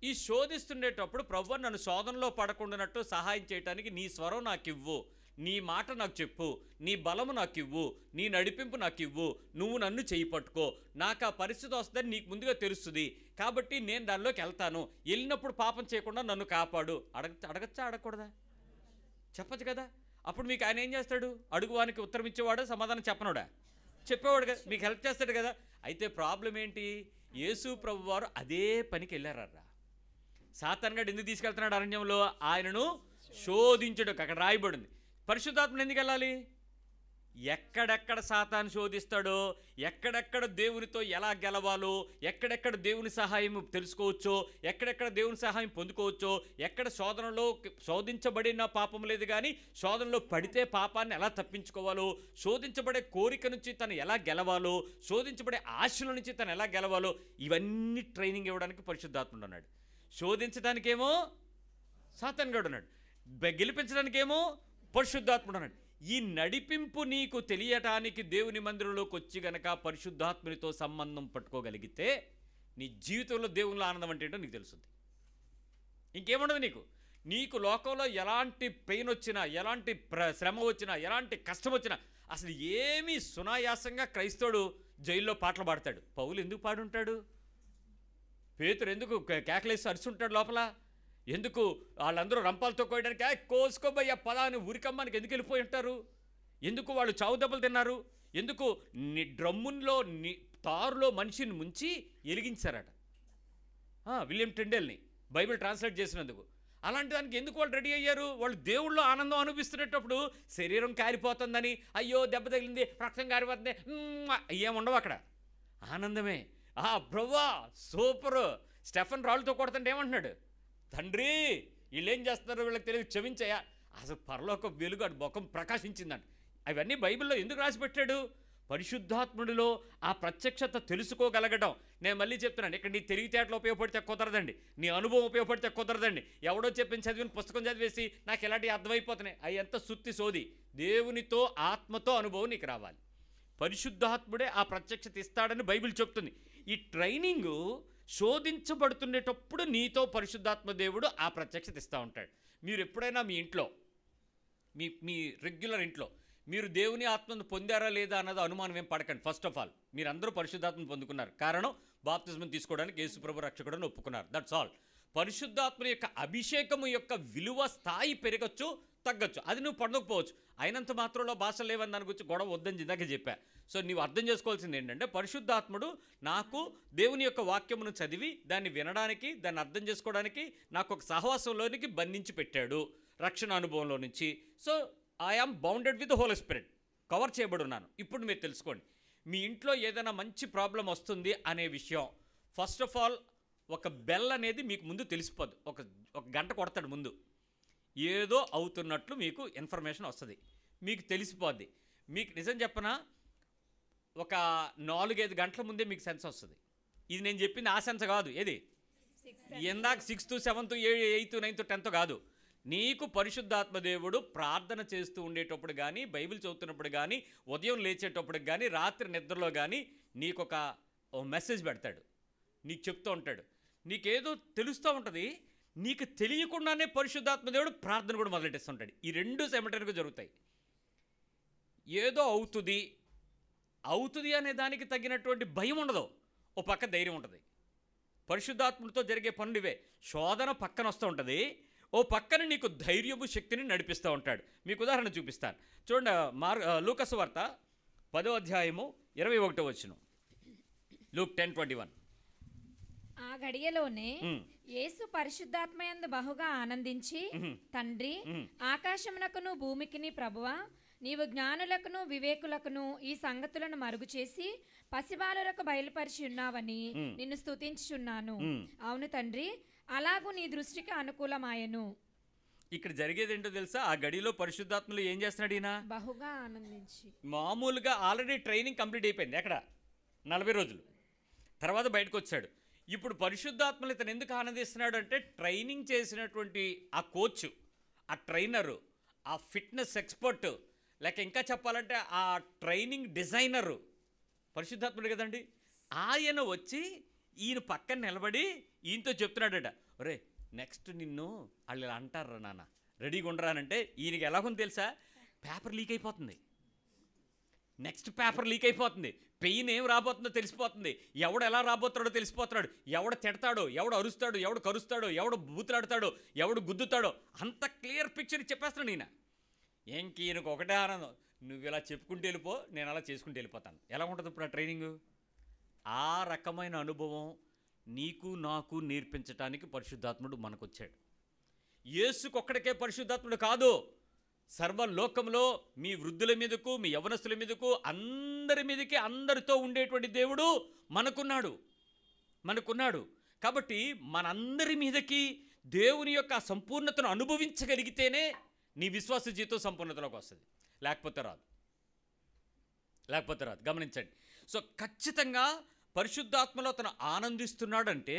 ఈ శోధిస్తుండేటప్పుడు ప్రభువు నన్ను శోధనలో పడకుండానట్టు సహాయం చేయడానికి నీ స్వరం నాకు ఇవ్వు, నీ మాట నాకు చెప్పు, నీ బలము నాకు ఇవ్వు, నీ నడిపింపు నాకు ఇవ్వు, నువ్వు నన్ను చేయి పట్టుకో, నాకు ఆ పరిస్థితి వస్తుందని నీకు ముందుగా తెలుస్తుంది కాబట్టి నేను దానిలోకి వెళ్తాను, వెళ్ళినప్పుడు పాపం చేయకుండా నన్ను కాపాడు. అడగచ్చా అడగకూడదా? చెప్పచ్చు కదా. అప్పుడు మీకు ఆయన ఏం చేస్తాడు? అడుగువానికి ఉత్తరం ఇచ్చేవాడా, సమాధానం చెప్పనోడా? చెప్పేవాడు కదా, మీకు హెల్ప్ చేస్తాడు కదా. అయితే ప్రాబ్లం ఏంటి? యేసు ప్రభు వారు అదే పనికి వెళ్ళారరా. సాతాను గడు ఎందుకు తీసుకెళ్తున్నాడు అరణ్యంలో? ఆయనను శోధించడు. అక్కడ రాయబడింది. పరిశుద్ధాత్మను ఎందుకు వెళ్ళాలి? ఎక్కడెక్కడ సాతాను శోధిస్తాడో, ఎక్కడెక్కడ దేవునితో ఎలా గెలవాలో, ఎక్కడెక్కడ దేవుని సహాయం తెలుసుకోవచ్చో, ఎక్కడెక్కడ దేవుని సహాయం పొందుకోవచ్చో, ఎక్కడ శోధనలో శోధించబడిన పాపం లేదు కానీ శోధనలో పడితే పాపాన్ని ఎలా తప్పించుకోవాలో, శోధించబడే కోరిక నుంచి తను ఎలా గెలవాలో, శోధించబడే ఆశల నుంచి తను ఎలా గెలవాలో, ఇవన్నీ ట్రైనింగ్ ఇవ్వడానికి పరిశుద్ధాత్ముడు ఉన్నాడు. శోధించడానికేమో సాతాను గడు ఉన్నాడు, గెలిపించడానికేమో పరిశుద్ధాత్ముడు ఉన్నాడు. ఈ నడిపింపు నీకు తెలియటానికి దేవుని మందిరంలోకి వచ్చి గనక పరిశుద్ధాత్మునితో సంబంధం పట్టుకోగలిగితే నీ జీవితంలో దేవునిలో ఆనందం అంటే ఏంటో నీకు తెలుస్తుంది. ఇంకేముండదు నీకు లోకంలో ఎలాంటి పెయిన్ వచ్చినా, ఎలాంటి శ్రమ వచ్చినా, ఎలాంటి కష్టం వచ్చినా అసలు ఏమీ సునాయాసంగా క్రైస్తవుడు జైల్లో పాటలు పాడతాడు. పౌలు ఎందుకు పాడుంటాడు? పేతురు ఎందుకు కేకలేసి అరుచుంటాడు లోపల? ఎందుకు వాళ్ళందరూ రంపాలతో కోయడానికి కోసుకోబోయే పదాన్ని ఉరికమ్మానికి ఎందుకు వెళ్ళిపోయి ఉంటారు? ఎందుకు వాళ్ళు చావు దెబ్బలు తిన్నారు? ఎందుకు డ్రమ్ముల్లో తారులో మనిషిని ముంచి ఎలిగించారట విలియం టెండెల్ని బైబిల్ ట్రాన్స్లేట్ చేసినందుకు. అలాంటి దానికి ఎందుకు వాళ్ళు రెడీ అయ్యారు? వాళ్ళు దేవుళ్ళో ఆనందం అనిపిస్తున్నప్పుడు శరీరం కారిపోతుందని, అయ్యో దెబ్బ తగిలింది, రక్తం కారిపోతుంది, ఏముండవు అక్కడ. ఆనందమే. బ్రవ్వా సూపరు. స్టెఫన్ రాళ్ళతో కొడుతుంటే ఏమంటున్నాడు? తండ్రి వీళ్ళేం చేస్తున్నారో వీళ్ళకి తెలియదు, క్షమించయా. అసలు పరలోక వెలుగు అటు ముఖం ప్రకాశించిందంట. అవన్నీ బైబిల్లో ఎందుకు రాసిపెట్టాడు? పరిశుద్ధాత్ముడిలో ఆ ప్రత్యక్షత తెలుసుకోగలగడం. నేను మళ్ళీ చెప్తున్నాను, ఇక్కడ నీ తెలివితేటలు ఉపయోగపడితే కుదరదండి, నీ అనుభవం ఉపయోగపడితే కుదరదండి. ఎవడో చెప్పిన చదివిన పుస్తకం చదివేసి నాకు ఎలాంటి అర్థమైపోతున్నాయి, అవి ఎంత సుత్తి సోది. దేవునితో ఆత్మతో అనుభవం నీకు రావాలి. పరిశుద్ధాత్ముడే ఆ ప్రత్యక్షత ఇస్తాడని బైబిల్ చెప్తుంది. ఈ ట్రైనింగు శోధించబడుతుండేటప్పుడు నీతో పరిశుద్ధాత్మ దేవుడు ఆ ప్రత్యక్షత ఇస్తూ ఉంటాడు. మీరు ఎప్పుడైనా మీ ఇంట్లో మీ రెగ్యులర్ ఇంట్లో మీరు దేవుని ఆత్మను పొందారా లేదా అన్నది అనుమానం ఏం పడకండి. ఫస్ట్ ఆఫ్ ఆల్ మీరందరూ పరిశుద్ధాత్మను పొందుకున్నారు. కారణం బాప్తిజం తీసుకోవడానికి యేసు ప్రభు రక్షకుడని ఒప్పుకున్నారు. That's all. పరిశుద్ధాత్మ యొక్క అభిషేకము యొక్క విలువ స్థాయి పెరగచ్చు, తగ్గచ్చు. అది నువ్వు పొందకపోవచ్చు. అయినంత మాత్రంలో భాషలు లేవని దాని గురించి గొడవ వద్దని ఇందాక చెప్పా. సో నీవు అర్థం చేసుకోవాల్సింది ఏంటంటే, పరిశుద్ధాత్ముడు నాకు దేవుని యొక్క వాక్యమును చదివి దాన్ని వినడానికి, దాన్ని అర్థం చేసుకోవడానికి నాకు ఒక సహవాసంలోనికి బంధించి పెట్టాడు రక్షణ అనుభవంలో నుంచి. So I am bounded with Holy Spirit, cover చేయబడి ఉన్నాను. ఇప్పుడు మీరు తెలుసుకోండి, మీ ఇంట్లో ఏదైనా మంచి ప్రాబ్లం వస్తుంది అనే విషయం ఫస్ట్ ఆఫ్ ఆల్ ఒక బెల్ అనేది మీకు ముందు తెలిసిపోద్ది. ఒక గంట కొడతాడు ముందు, ఏదో అవుతున్నట్లు మీకు ఇన్ఫర్మేషన్ వస్తుంది, మీకు తెలిసిపోద్ది. మీకు నిజం చెప్పనా, ఒక 4-5 గంటల ముందే మీకు సెన్స్ వస్తుంది. ఇది నేను చెప్పింది ఆ సెన్స్ కాదు, ఏది ఇందాక 6th 7th 8th 9th 10th కాదు. నీకు పరిశుద్ధాత్మ దేవుడు ప్రార్థన చేస్తూ ఉండేటప్పుడు కానీ, బైబిల్ చదువుతున్నప్పుడు కానీ, ఉదయం లేచేటప్పుడు కానీ, రాత్రి నిద్రలో కానీ నీకొక మెసేజ్ పెడతాడు, నీకు చెప్తూ ఉంటాడు. నీకేదో తెలుస్తూ ఉంటుంది, నీకు తెలియకుండానే పరిశుద్ధాత్మ దేవుడు ప్రార్థన కూడా మొదలెట్టేస్తుంటాడు. ఈ రెండు సెమటరీగా జరుగుతాయి. ఏదో అవుతుంది అనే దానికి తగినటువంటి భయం ఉండదు, ఓ పక్క ధైర్యం ఉంటుంది. పరిశుద్ధాత్మతో జరిగే పనులు ఇవే. శోధన పక్కన వస్తూ ఉంటుంది, ఓ పక్కన నీకు ధైర్యము శక్తిని నడిపిస్తూ ఉంటాడు. మీకు ఉదాహరణ చూపిస్తాను చూడండి. లూకాసు వార్త 10వ అధ్యాయము 21వ వచనం. లూక్ 10:21. ఆ గడియలోనే యేసు పరిశుద్ధాత్మయందు బహుగా ఆనందించి, తండ్రి, ఆకాశమునకును భూమికిని ప్రభువా, నీవు జ్ఞానులకును వివేకులకును ఈ సంగతులను మరుగు చేసి పసిబాలులకు బయలుపరిచి ఉన్నావని నిన్ను స్తుతించుచున్నాను. అవును తండ్రి, అలాగూ నీ దృష్టికి అనుకూలమాయను. ఇక్కడ జరిగేది ఏంటో తెలుసా? ఆ గడిలో పరిశుద్ధాత్మలు ఏం చేస్తున్నాడు ఈయన? బహుగా ఆనందించి. మామూలుగా ఆల్రెడీ ట్రైనింగ్ కంప్లీట్ అయిపోయింది. ఎక్కడ 40 రోజులు తర్వాత బయటకు వచ్చాడు. ఇప్పుడు పరిశుద్ధాత్మలు ఇతను ఎందుకు ఆనందిస్తున్నాడు అంటే, ట్రైనింగ్ చేసినటువంటి ఆ కోచ్, ఆ ట్రైనరు, ఆ ఫిట్నెస్ ఎక్స్పర్ట్, లేక ఇంకా చెప్పాలంటే ఆ ట్రైనింగ్ డిజైనరు పరిశుద్ధాత్ముడు కదండి. ఆయన వచ్చి ఈయన పక్కన నిలబడి ఈయనతో చెప్తున్నాడట, ఒరే నెక్స్ట్ నిన్ను వాళ్ళు ఇలా అంటారా నాన్న, రెడీగా ఉండరానంటే ఈయనకి ఎలాగో తెలుసా, పేపర్ లీక్ అయిపోతుంది. నెక్స్ట్ పేపర్ లీక్ అయిపోతుంది. పెయిన్ ఏం రాబోతుందో తెలిసిపోతుంది. ఎవడు ఎలా రాబోతాడో తెలిసిపోతున్నాడు. ఎవడు తిడతాడో, ఎవడు అరుస్తాడో, ఎవడు కరుస్తాడో, ఎవడు బూతులాడతాడో, ఎవడు గుద్దుతాడో, అంత క్లియర్ పిక్చర్ చెప్పేస్తున్నాడు ఈయన. ఏంకి ఈయనకు ఒకటే ఆనందం, నువ్వు ఇలా చెప్పుకుంటూ వెళ్ళిపో, నేను అలా చేసుకుంటూ వెళ్ళిపోతాను. ఎలా ఉంటుంది ఇప్పుడు ఆ ట్రైనింగు? ఆ రకమైన అనుభవం నీకు నాకు నేర్పించడానికి పరిశుద్ధాత్ముడు మనకొచ్చాడు. యేసుకొక్కడికే పరిశుద్ధాత్ముడు కాదు, సర్వలోకంలో మీ వృద్ధుల మీదకు, మీ యవనస్తుల మీదకు, అందరి మీదకి, అందరితో ఉండేటువంటి దేవుడు మనకున్నాడు. కాబట్టి మనందరి మీదకి దేవుని యొక్క సంపూర్ణతను అనుభవించగలిగితేనే నీ విశ్వాస జీవితం సంపూర్ణతలోకి వస్తుంది. లేకపోతే రాదు. గమనించండి. సో ఖచ్చితంగా పరిశుద్ధాత్మలో అతను ఆనందిస్తున్నాడంటే,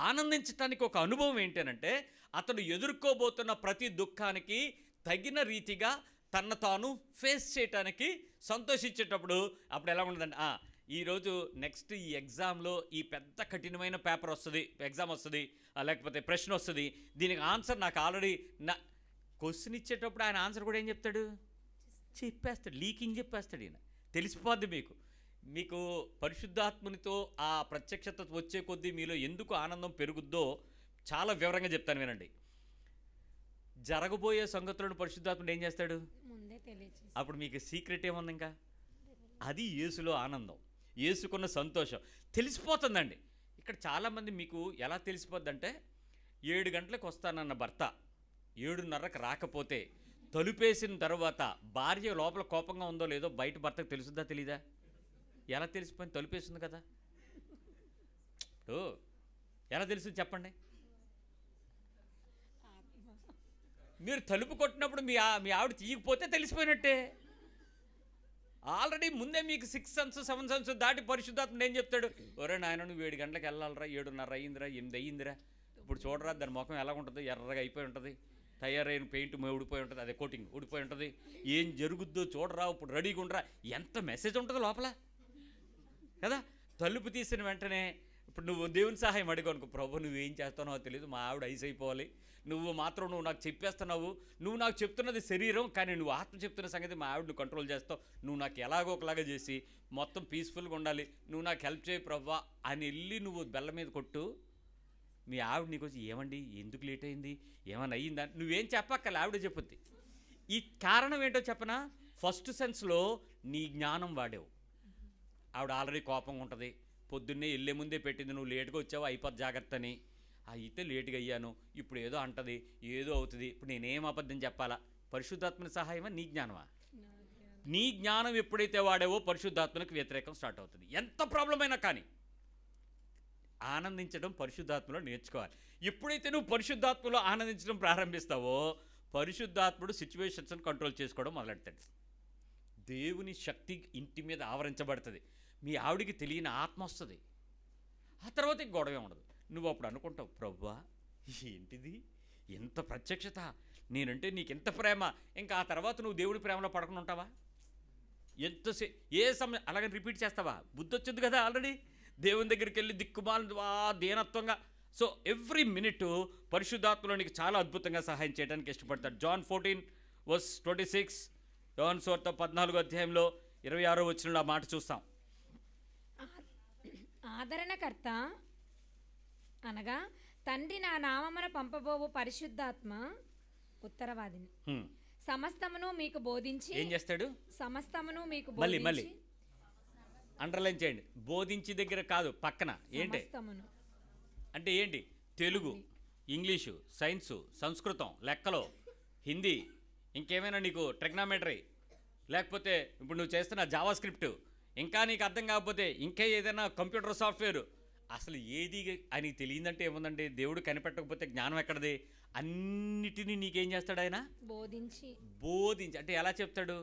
ఆనందించడానికి ఒక అనుభవం ఏంటంటే, అతను ఎదుర్కోబోతున్న ప్రతి దుఃఖానికి తగిన రీతిగా తన తాను ఫేస్ చేయటానికి సంతోషించేటప్పుడు అప్పుడు ఎలా ఉండదండి, ఈరోజు నెక్స్ట్ ఈ ఎగ్జామ్లో ఈ పెద్ద కఠినమైన పేపర్ వస్తుంది, ఎగ్జామ్ వస్తుంది, లేకపోతే ప్రశ్న వస్తుంది, దీనికి ఆన్సర్ నాకు ఆల్రెడీ క్వశ్చన్ ఇచ్చేటప్పుడు ఆయన ఆన్సర్ కూడా ఏం చెప్తాడు, చెప్పేస్తాడు, లీకింగ్ చెప్పేస్తాడు. ఈయన తెలిసిపోద్ది మీకు పరిశుద్ధాత్మనితో ఆ ప్రత్యక్షత వచ్చే కొద్దీ మీలో ఎందుకు ఆనందం పెరుగుద్దో చాలా వివరంగా చెప్తాను వినండి. జరగబోయే సంగతులను పరిశుద్ధాత్ముడు ఏం చేస్తాడు ముందే తెలియజేస్తాడు. అప్పుడు మీకు సీక్రెట్ ఏముంది ఇంకా? అది యేసులో ఆనందం, యేసుకున్న సంతోషం తెలిసిపోతుందండి. ఇక్కడ చాలామంది మీకు ఎలా తెలిసిపోద్దంటే, 7 గంటలకు వస్తానన్న భర్త 7:30కి రాకపోతే తలుపేసిన తర్వాత భార్య లోపల కోపంగా ఉందో లేదో బయట భర్తకు తెలుసుద్దా తెలీదా? ఎలా తెలిసిపోయింది? తలుపేసింది కదా. ఎలా తెలుస్తుంది చెప్పండి? మీరు తలుపు కొట్టినప్పుడు మీ ఆవిడ తీయకపోతే తెలిసిపోయినట్టే. ఆల్రెడీ ముందే మీకు 6 సెన్స్ 7 సెన్స్ దాటి పరిశుద్ధాత్మ ఏం చెప్తాడు, ఒరే నాయన నువ్వు 7 గంటలకు వెళ్ళాలరా, 7:30 అయ్యిందిరా, 8 అయ్యిందిరా, ఇప్పుడు చూడరా దాని ముఖం ఎలా ఉంటుంది, ఎర్రగా అయిపోయి ఉంటుంది, తయారైన పెయింట్ ఊడిపోయి ఉంటుంది, అదే కోటింగ్ ఊడిపోయి ఉంటుంది, ఏం జరుగుద్దో చూడరా, ఇప్పుడు రెడీగా ఉండరా. ఎంత మెసేజ్ ఉంటుంది లోపల కదా. తలుపు తీసిన వెంటనే ఇప్పుడు నువ్వు దేవుని సహాయం అడిగా అనుకో, ప్రభు నువ్వేం చేస్తానో తెలియదు, మా ఆవిడ ఐస్ అయిపోవాలి, నువ్వు నాకు చెప్పేస్తున్నావు, నువ్వు నాకు చెప్తున్నది శరీరం, కానీ నువ్వు ఆత్మ చెప్తున్న సంగతి మా ఆవిడ నువ్వు కంట్రోల్ చేస్తావు, నువ్వు నాకు ఎలాగో ఒకలాగా చేసి మొత్తం పీస్ఫుల్గా ఉండాలి, నువ్వు నాకు హెల్ప్ చేయి ప్రభా అని వెళ్ళి నువ్వు బెల్ల మీద కొట్టు. మీ ఆవిడ నీకు వచ్చి ఏమండి ఎందుకు లేట్ అయింది, ఏమైనా అయ్యిందా, నువ్వేం చెప్పక్కల ఆవిడ చెప్పుద్ది. ఈ కారణం ఏంటో చెప్పనా, ఫస్ట్ సెన్స్లో నీ జ్ఞానం వాడేవు. ఆవిడ ఆల్రెడీ కోపంగా ఉంటుంది, పొద్దున్నే వెళ్ళే ముందే పెట్టింది, నువ్వు లేట్గా వచ్చావు అయిపోద్ది జాగ్రత్త అని, అయితే లేట్గా అయ్యాను, ఇప్పుడు ఏదో అంటది, ఏదో అవుతుంది, ఇప్పుడు నేనేం అబద్ధం చెప్పాలా? పరిశుద్ధాత్మని సహాయమా నీ జ్ఞానమా? నీ జ్ఞానం ఎప్పుడైతే వాడేవో పరిశుద్ధాత్మనికి వ్యతిరేకం స్టార్ట్ అవుతుంది. ఎంత ప్రాబ్లం అయినా కానీ ఆనందించడం పరిశుద్ధాత్మలో నేర్చుకోవాలి. ఎప్పుడైతే నువ్వు పరిశుద్ధాత్మలో ఆనందించడం ప్రారంభిస్తావో పరిశుద్ధాత్ముడు సిచ్యువేషన్స్ని కంట్రోల్ చేసుకోవడం మొదలెడతాడు. దేవుని శక్తి ఇంటి మీద ఆవరించబడుతుంది, మీ ఆవిడికి తెలియని ఆత్మ వస్తుంది, ఆ తర్వాత గొడవే ఉండదు. నువ్వు అప్పుడు అనుకుంటావు, ప్రభువా ఏంటిది, ఎంత ప్రత్యక్షత, నేనంటే నీకు ఎంత ప్రేమ. ఇంకా ఆ తర్వాత నువ్వు దేవుడి ప్రేమలో పడకుండా ఉంటావా? ఎంతసే ఏ సమయం అలాగని రిపీట్ చేస్తావా? బుద్ధి వచ్చింది కదా ఆల్రెడీ. దేవుని దగ్గరికి వెళ్ళి దిక్కుమాల దీనత్వంగా. సో ఎవ్రీ మినిట్ పరిశుద్ధాత్మలో నీకు చాలా అద్భుతంగా సహాయం చేయడానికి ఇష్టపడతాడు. జాన్ 14:26, యోహాను సువార్త 14వ అధ్యాయంలో 26వ వచనంలో ఆ మాట చూస్తాం. ఆదరణకర్త అనగా తండ్రి నా నామమున పంపబోవు పరిశుద్ధాత్మ ఉత్తరవాదిని సమస్తమును మీకు బోధించి. ఏం చేస్తాడు? సమస్తమును మీకు మళ్ళీ అండర్లైన్ చేయండి. బోధించి దగ్గర కాదు, పక్కన. ఏంటి అంటే ఏంటి? తెలుగు, ఇంగ్లీషు, సైన్సు, సంస్కృతం, లెక్కలో, హిందీ, ఇంకేమైనా నీకు ట్రిగ్నామెట్రీ, లేకపోతే ఇప్పుడు నువ్వు చేస్తున్న జావా స్క్రిప్ట్, ఇంకా నీకు అర్థం కాకపోతే ఇంకా ఏదైనా కంప్యూటర్ సాఫ్ట్వేర్, అసలు ఏది అని తెలియదంటే ఏముందండి? దేవుడు కనిపెట్టకపోతే జ్ఞానం ఎక్కడది? అన్నిటినీ నీకేం చేస్తాడు ఆయన? బోధించి. అంటే ఎలా చెప్తాడు?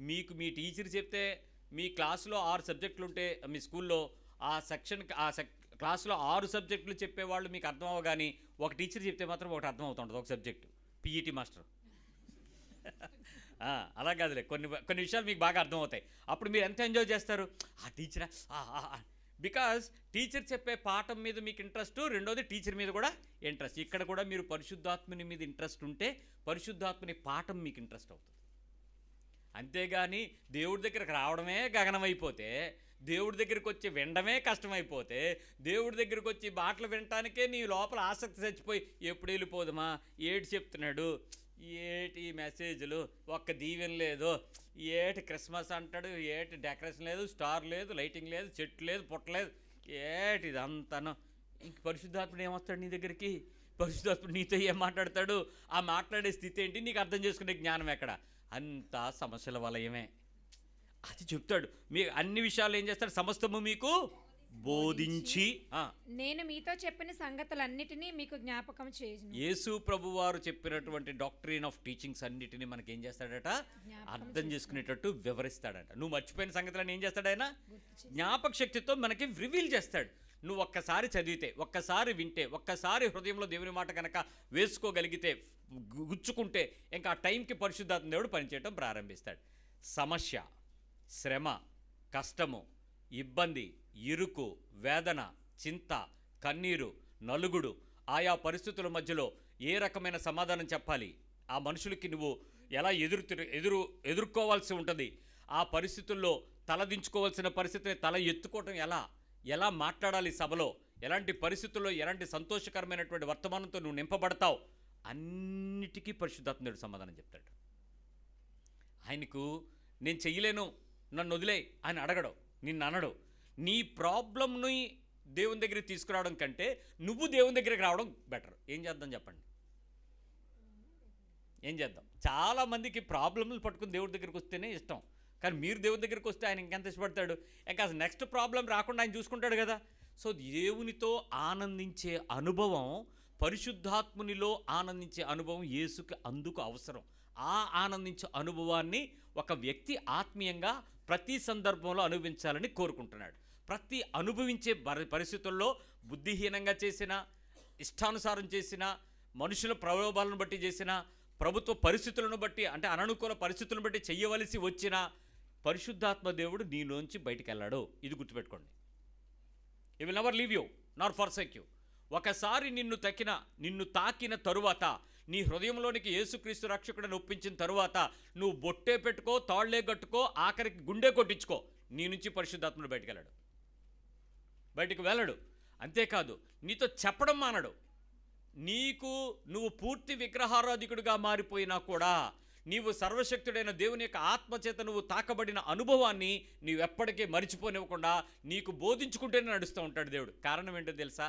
మీకు మీ టీచర్ చెప్తే మీ క్లాసులో 6 సబ్జెక్టులు ఉంటే మీ స్కూల్లో ఆ క్లాసులో 6 సబ్జెక్టులు చెప్పేవాళ్ళు మీకు అర్థం అవ్వగాని ఒక టీచర్ చెప్తే మాత్రం ఒకటి అర్థం అవుతుంటుంది, ఒక సబ్జెక్టు. PET master. అలా కాదులే, కొన్ని విషయాలు మీకు బాగా అర్థం అవుతాయి. అప్పుడు మీరు ఎంత ఎంజాయ్ చేస్తారు? ఆ టీచరా, బికాజ్ టీచర్ చెప్పే పాఠం మీద మీకు ఇంట్రెస్ట్, రెండోది టీచర్ మీద కూడా ఇంట్రెస్ట్. ఇక్కడ కూడా మీరు పరిశుద్ధాత్మని మీద ఇంట్రెస్ట్ ఉంటే పరిశుద్ధాత్మని పాఠం మీకు ఇంట్రెస్ట్ అవుతుంది. అంతేగాని దేవుడి దగ్గరకు రావడమే గగనమైపోతే, దేవుడి దగ్గరికి వచ్చి వినడమే కష్టమైపోతే, దేవుడి దగ్గరికి వచ్చి మాటలు వినటానికే నీ లోపల ఆసక్తి చచ్చిపోయి ఎప్పుడు వెళ్ళిపోదమా, ఏటి చెప్తున్నాడు, ఏటి మెసేజ్లు, ఒక్క దీవెన లేదు, ఏటి క్రిస్మస్ అంటాడు, ఏటి డెకరేషన్ లేదు, స్టార్ లేదు, లైటింగ్ లేదు, చెట్టు లేదు, పుట్టలేదు, ఏటి ఇదంతాను. ఇంక పరిశుద్ధాత్ముడు ఏమొస్తాడు నీ దగ్గరికి? పరిశుద్ధాత్ముడు నీతో ఏం మాట్లాడతాడు? ఆ మాట్లాడే స్థితి ఏంటి? నీకు అర్థం చేసుకునే జ్ఞానం ఎక్కడ? అంతా సమస్యల వలయమే. అది చెప్తాడు. మీ అన్ని విషయాలు ఏం చేస్తాడు? సమస్తము మీకు బోధించి. నేను మీతో చెప్పిన సంగతులన్నిటినీ మీకు జ్ఞాపకం చేయును. యేసు ప్రభు వారు చెప్పినటువంటి డాక్ట్రిన్ ఆఫ్ టీచింగ్స్ అన్నిటినీ మనకి ఏం చేస్తాడట? అర్థం చేసుకునేటట్టు వివరిస్తాడట. నువ్వు మర్చిపోయిన సంగతులను ఏం చేస్తాడు ఆయన? జ్ఞాపక శక్తితో మనకి రివీల్ చేస్తాడు. నువ్వు ఒక్కసారి చదివితే, ఒక్కసారి వింటే, ఒక్కసారి హృదయంలో దేవుని మాట కనుక వేసుకోగలిగితే, గుచ్చుకుంటే, ఇంకా ఆ టైంకి పరిశుద్ధాత్మ దేవుడు పనిచేయటం ప్రారంభిస్తాడు. సమస్య, శ్రమ, కష్టము, ఇబ్బంది, ఇరుకు, వేదన, చింత, కన్నీరు, నలుగుడు, ఆయా పరిస్థితుల మధ్యలో ఏ రకమైన సమాధానం చెప్పాలి, ఆ మనుషులకి నువ్వు ఎలా ఎదుర్కోవాల్సి ఉంటుంది, ఆ పరిస్థితుల్లో తలదించుకోవాల్సిన పరిస్థితిని తల ఎత్తుకోవటం ఎలా మాట్లాడాలి సభలో, ఎలాంటి పరిస్థితుల్లో ఎలాంటి సంతోషకరమైనటువంటి వర్తమానంతో నువ్వు నింపబడతావు, అన్నిటికీ పరిశుద్ధాత్ముడు సమాధానం చెప్తాడు. ఆయనకు నేను చెయ్యలేను, నన్ను వదిలే అని అడగడు, నిన్ను అనడు. నీ ప్రాబ్లంని దేవుని దగ్గరికి తీసుకురావడం కంటే నువ్వు దేవుని దగ్గరికి రావడం బెటర్. ఏం చేద్దాం చెప్పండి? ఏం చేద్దాం? చాలామందికి ప్రాబ్లంలు పట్టుకుని దేవుడి దగ్గరికి వస్తేనే ఇష్టం. కానీ మీరు దేవుని దగ్గరికి వస్తే ఆయన ఇంకెంత ఇష్టపడతాడు? ఇంకా నెక్స్ట్ ప్రాబ్లం రాకుండా ఆయన చూసుకుంటాడు కదా. సో దేవునితో ఆనందించే అనుభవం, పరిశుద్ధాత్మునిలో ఆనందించే అనుభవం యేసుకి అందుకు అవసరం. ఆ ఆనందించే అనుభవాన్ని ఒక వ్యక్తి ఆత్మీయంగా ప్రతి సందర్భంలో అనుభవించాలని కోరుకుంటున్నాడు. ప్రతి అనుభవించే పరిస్థితుల్లో బుద్ధిహీనంగా చేసిన, ఇష్టానుసారం చేసిన, మనుషుల ప్రలోభాలను బట్టి చేసిన, ప్రభుత్వ పరిస్థితులను బట్టి అంటే అననుకూల పరిస్థితులను బట్టి చెయ్యవలసి వచ్చిన, పరిశుద్ధాత్మ దేవుడు నీలోంచి బయటికి వెళ్ళాడు. ఇది గుర్తుపెట్టుకోండి. He will never leave you Nar forsake you. ఒకసారి నిన్ను తాకిన తరువాత, నీ హృదయంలోనికి యేసుక్రీస్తు రక్షకుడిని ఒప్పించిన తరువాత నువ్వు బొట్టే పెట్టుకో, తాళ్లే కట్టుకో, ఆఖరికి గుండె కొట్టించుకో, నీ నుంచి పరిశుద్ధాత్ముడు బయటికి వెళ్ళడు. అంతేకాదు, నీతో చెప్పడం మానడు. నువ్వు పూర్తి విగ్రహారాధికుడిగా మారిపోయినా కూడా నీవు సర్వశక్తుడైన దేవుని యొక్క ఆత్మచేత నువ్వు తాకబడిన అనుభవాన్ని నీవెప్పటికీ మరిచిపోనివ్వకుండా నీకు బోధించుకుంటూనే నడుస్తూ ఉంటాడు దేవుడు. కారణం ఏంటో తెలుసా?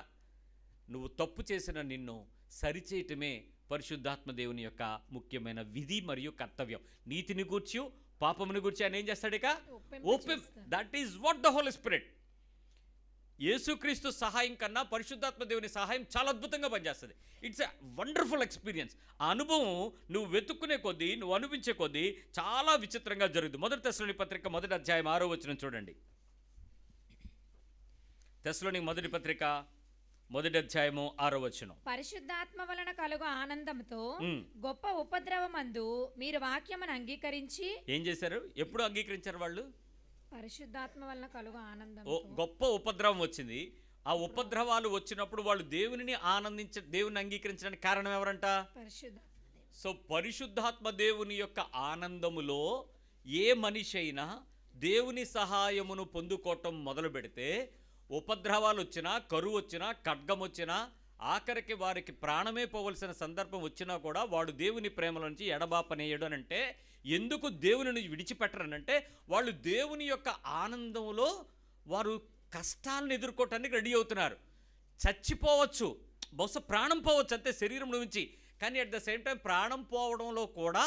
నువ్వు తప్పు చేసిన నిన్ను సరిచేయటమే పరిశుద్ధాత్మ దేవుని యొక్క ముఖ్యమైన విధి మరియు కర్తవ్యం. నీతిని గూర్చి, పాపముని గూర్చి ఆయన ఏం చేస్తాడు? ఇక that is what the Holy Spirit. యేసుక్రీస్తు సహాయం కన్నా పరిశుద్ధాత్మ దేవుని సహాయం చాలా అద్భుతంగా పనిచేస్తుంది. It's a wonderful experience. ఆ అనుభవం నువ్వు వెతుక్కునే కొద్దీ, నువ్వు అనుభవించే కొద్దీ చాలా విచిత్రంగా జరుగుతుంది. 1 తెస్సలోనికీ పత్రిక 1వ అధ్యాయం 6వ వచనం చూడండి. తెస్సలోనికీ 1 పత్రిక మొదటి అధ్యాయము 6వ వచనం. పరిశుద్ధాత్మ వలన కలుగు ఆనందంతో ఉమ్. గొప్ప ఉపద్రవమందు మీరు వాక్యమును అంగీకరించి ఏం చేశారు? ఎప్పుడు అంగీకరించారు వాళ్ళు? పరిశుద్ధాత్మ వలన కలుగు ఆనందం. గొప్ప ఉపద్రవం వచ్చింది. ఆ ఉపద్రవాలు వచ్చినప్పుడు వాళ్ళు దేవుని అంగీకరించడానికి కారణం ఎవరంట? సో పరిశుద్ధాత్మ దేవుని యొక్క ఆనందములో ఏ మనిషి అయినా దేవుని సహాయమును పొందుకోవటం మొదలు పెడితే, ఉపద్రవాలు వచ్చినా, కరువు వచ్చినా, ఖడ్గం వచ్చినా, ఆఖరికి వారికి ప్రాణమే పోవలసిన సందర్భం వచ్చినా కూడా వాడు దేవుని ప్రేమల నుంచి ఎడబాపనేయడు అని అంటే, ఎందుకు దేవుని విడిచిపెట్టరనంటే వాళ్ళు దేవుని యొక్క ఆనందంలో వారు కష్టాలను ఎదుర్కోవటానికి రెడీ అవుతున్నారు. చచ్చిపోవచ్చు, బహుశా ప్రాణం పోవచ్చు అంతే శరీరం నుంచి, కానీ అట్ ద సేమ్ టైం ప్రాణం పోవడంలో కూడా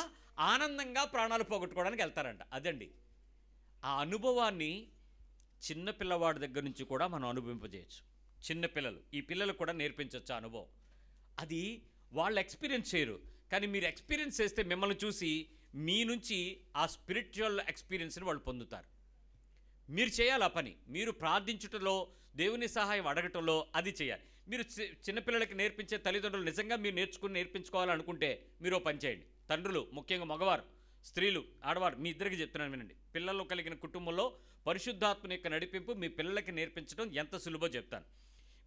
ఆనందంగా ప్రాణాలు పోగొట్టుకోవడానికి వెళ్తారంట. అదండి ఆ అనుభవాన్ని చిన్నపిల్లవాడి దగ్గర నుంచి కూడా మనం అనుభవింపజేయచ్చు. చిన్నపిల్లలు, ఈ పిల్లలు కూడా నేర్పించవచ్చు ఆ అనుభవం. అది వాళ్ళు ఎక్స్పీరియన్స్ చేయరు, కానీ మీరు ఎక్స్పీరియన్స్ చేస్తే మిమ్మల్ని చూసి మీ నుంచి ఆ స్పిరిచువల్ ఎక్స్పీరియన్స్ని వాళ్ళు పొందుతారు. మీరు చేయాలి ఆ పని. మీరు ప్రార్థించుటలో, దేవుని సహాయం అడగటంలో అది చేయాలి. మీరు చిన్నపిల్లలకి నేర్పించే తల్లిదండ్రులు నిజంగా మీరు నేర్పించుకోవాలనుకుంటే మీరు పని చేయండి. తండ్రులు, ముఖ్యంగా మగవారు, స్త్రీలు, ఆడవారు, మీ ఇద్దరికి చెప్తున్నాను వినండి. పిల్లలు కలిగిన కుటుంబంలో పరిశుద్ధాత్మని యొక్క నడిపింపు మీ పిల్లలకి నేర్పించడం ఎంత సులుభో చెప్తాను.